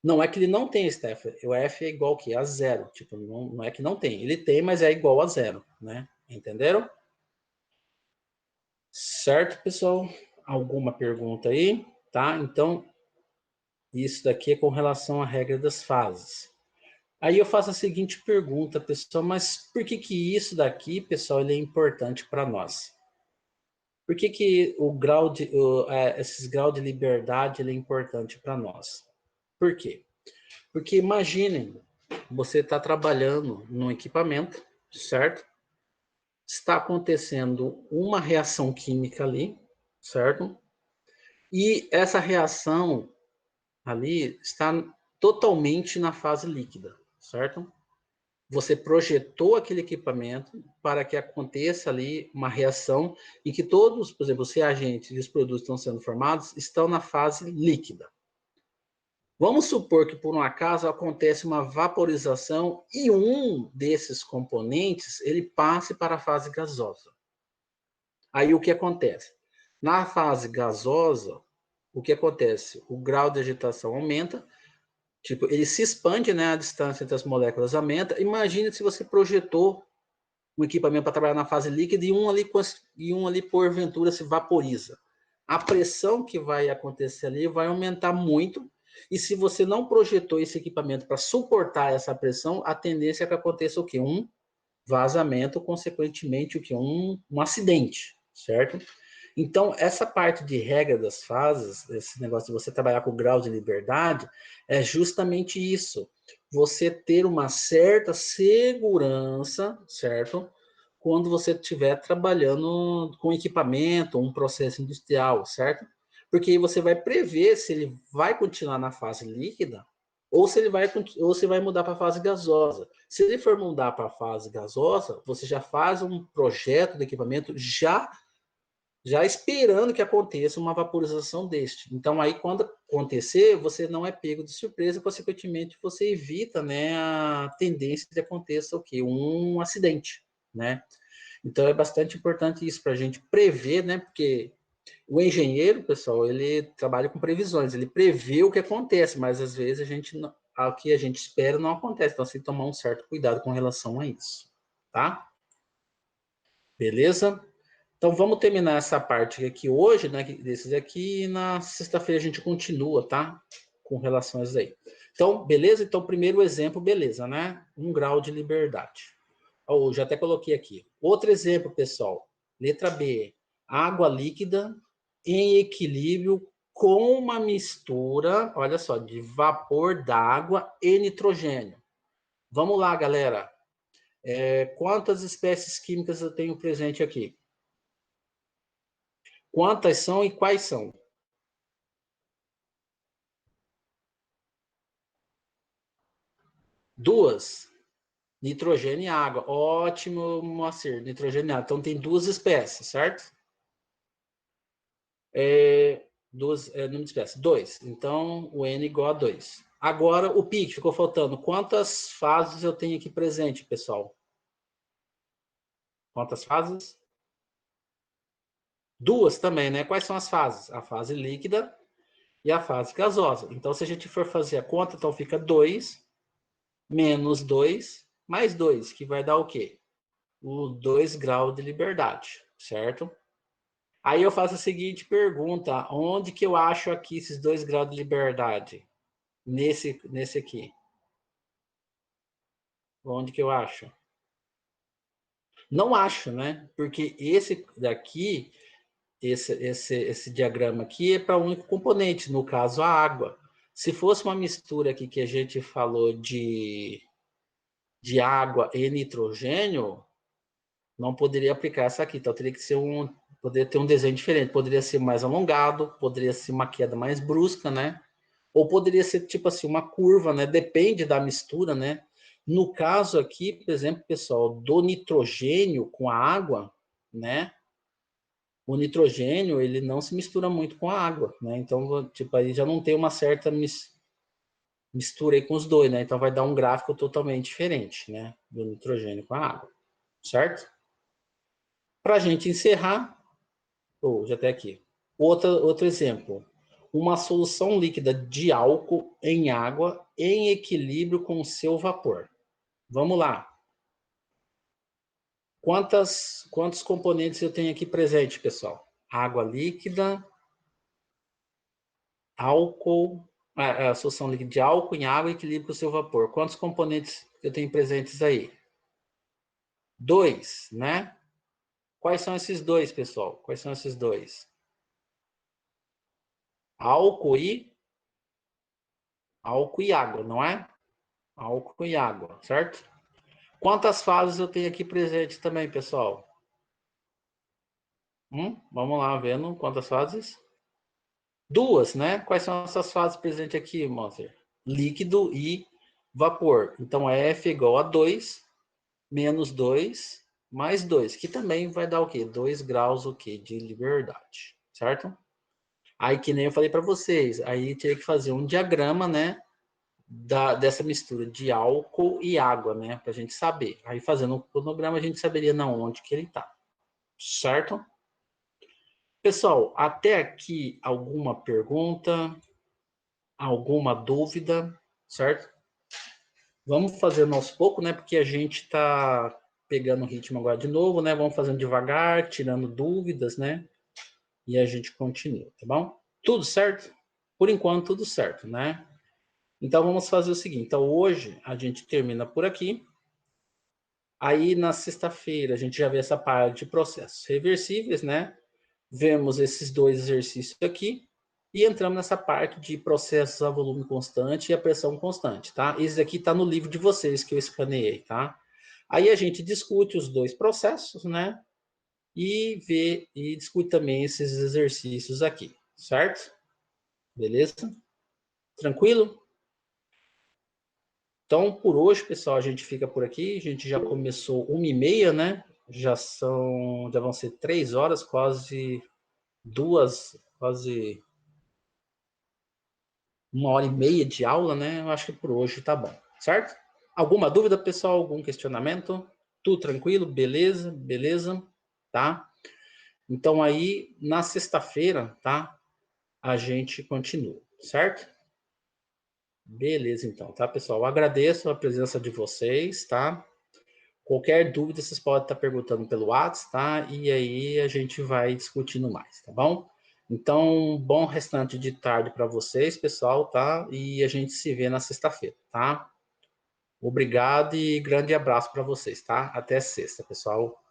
Não é que ele não tem, Steph. O F é igual que a 0. Tipo, não é que não tem. Ele tem, mas é igual a 0. Né? Entenderam? Certo, pessoal? Alguma pergunta aí? Tá? Então, isso daqui é com relação à regra das fases. Aí eu faço a seguinte pergunta, pessoal, mas por que que isso daqui, pessoal, ele é importante para nós? Por que que esses graus de liberdade ele é importante para nós? Por quê? Porque imaginem, você está trabalhando num equipamento, certo? Está acontecendo uma reação química ali, certo? E essa reação ali está totalmente na fase líquida, certo? Você projetou aquele equipamento para que aconteça ali uma reação em que todos, por exemplo, os reagentes e os produtos que estão sendo formados estão na fase líquida. Vamos supor que, por um acaso, acontece uma vaporização e um desses componentes ele passe para a fase gasosa. Aí o que acontece? Na fase gasosa, o que acontece? O grau de agitação aumenta, tipo, ele se expande, né? A distância entre as moléculas aumenta. Imagina se você projetou um equipamento para trabalhar na fase líquida e um ali porventura se vaporiza. A pressão que vai acontecer ali vai aumentar muito. E se você não projetou esse equipamento para suportar essa pressão, a tendência é que aconteça o quê? Um vazamento, consequentemente, o quê? Um acidente, certo? Então, essa parte de regra das fases, esse negócio de você trabalhar com grau de liberdade, é justamente isso. Você ter uma certa segurança, certo? Quando você estiver trabalhando com equipamento, um processo industrial, certo? Porque aí você vai prever se ele vai continuar na fase líquida ou se vai mudar para a fase gasosa. Se ele for mudar para a fase gasosa, você já faz um projeto do equipamento já esperando que aconteça uma vaporização deste. Então, aí, quando acontecer, você não é pego de surpresa, consequentemente, você evita, né, a tendência de aconteça o quê? Um acidente, né? Então, é bastante importante isso para a gente prever, né? Porque o engenheiro, pessoal, ele trabalha com previsões, ele prevê o que acontece, mas às vezes o que a gente espera não acontece, então você tem que tomar um certo cuidado com relação a isso, tá? Beleza? Então vamos terminar essa parte aqui hoje, né? Desses aqui, e na sexta-feira a gente continua, tá? Com relação a isso aí. Então, beleza? Então, primeiro exemplo, beleza, né? 1 grau de liberdade. Oh, já até coloquei aqui. Outro exemplo, pessoal. Letra B. Água líquida em equilíbrio com uma mistura, olha só, de vapor d'água e nitrogênio. Vamos lá, galera. Quantas espécies químicas eu tenho presente aqui? Quantas são e quais são? 2. Nitrogênio e água. Ótimo, Moacir. Nitrogênio e água. Então tem 2 espécies, certo? Número de espécie, 2. Então, o N igual a 2. Agora, o PIC, ficou faltando. Quantas fases eu tenho aqui presente, pessoal? Quantas fases? 2 também, né? Quais são as fases? A fase líquida e a fase gasosa. Então, se a gente for fazer a conta, então fica 2 menos 2 mais 2, que vai dar o quê? O 2 graus de liberdade, certo? Aí eu faço a seguinte pergunta: onde que eu acho aqui esses 2 graus de liberdade? Nesse aqui. Onde que eu acho? Não acho, né? Porque esse daqui, esse diagrama aqui é para um único componente, no caso a água. Se fosse uma mistura aqui que a gente falou de água e nitrogênio, não poderia aplicar essa aqui. Então teria que ser poderia ter um desenho diferente. Poderia ser mais alongado, poderia ser uma queda mais brusca, né? Ou poderia ser tipo assim uma curva, né? Depende da mistura, né? No caso aqui, por exemplo, pessoal, do nitrogênio com a água, né? O nitrogênio, ele não se mistura muito com a água, né? Então, tipo, aí já não tem uma certa mistura aí com os dois, né? Então vai dar um gráfico totalmente diferente, né? Do nitrogênio com a água, certo? Para a gente encerrar, já até aqui. Outro exemplo. Uma solução líquida de álcool em água em equilíbrio com o seu vapor. Vamos lá. Quantos componentes eu tenho aqui presente, pessoal? Água líquida, álcool, a solução líquida de álcool em água em equilíbrio com o seu vapor. Quantos componentes eu tenho presentes aí? 2, né? Quais são esses 2, pessoal? Quais são esses 2? Álcool e água, não é? Álcool e água, certo? Quantas fases eu tenho aqui presente também, pessoal? Vamos lá, vendo quantas fases? 2, né? Quais são essas fases presentes aqui, Monster? Líquido e vapor. Então, F igual a 2, menos 2, mais 2, que também vai dar o quê? 2 graus o quê? De liberdade, certo? Aí, que nem eu falei para vocês, aí teria que fazer um diagrama, né? Dessa mistura de álcool e água, né? Para a gente saber. Aí, fazendo um cronograma, a gente saberia na onde que ele está, certo? Pessoal, até aqui alguma pergunta, alguma dúvida, certo? Vamos fazendo aos poucos, né? Porque a gente está pegando o ritmo agora de novo, né? Vamos fazendo devagar, tirando dúvidas, né? E a gente continua, tá bom? Tudo certo? Por enquanto, tudo certo, né? Então, vamos fazer o seguinte. Então, hoje a gente termina por aqui. Aí, na sexta-feira, a gente já vê essa parte de processos reversíveis, né? Vemos esses 2 exercícios aqui e entramos nessa parte de processos a volume constante e a pressão constante, tá? Esse aqui está no livro de vocês que eu escaneei, tá? Aí a gente discute os 2 processos, né? E discute também esses exercícios aqui, certo? Beleza? Tranquilo? Então, por hoje, pessoal, a gente fica por aqui. A gente já começou 1h30, né? Já vão ser 3 horas, quase 1h30 de aula, né? Eu acho que por hoje tá bom, certo? Alguma dúvida, pessoal? Algum questionamento? Tudo tranquilo? Beleza? Beleza? Tá? Então aí, na sexta-feira, tá? A gente continua, certo? Beleza, então, tá, pessoal? Eu agradeço a presença de vocês, tá? Qualquer dúvida, vocês podem estar perguntando pelo WhatsApp, tá? E aí a gente vai discutindo mais, tá bom? Então, bom restante de tarde para vocês, pessoal, tá? E a gente se vê na sexta-feira, tá? Obrigado e grande abraço para vocês, tá? Até sexta, pessoal.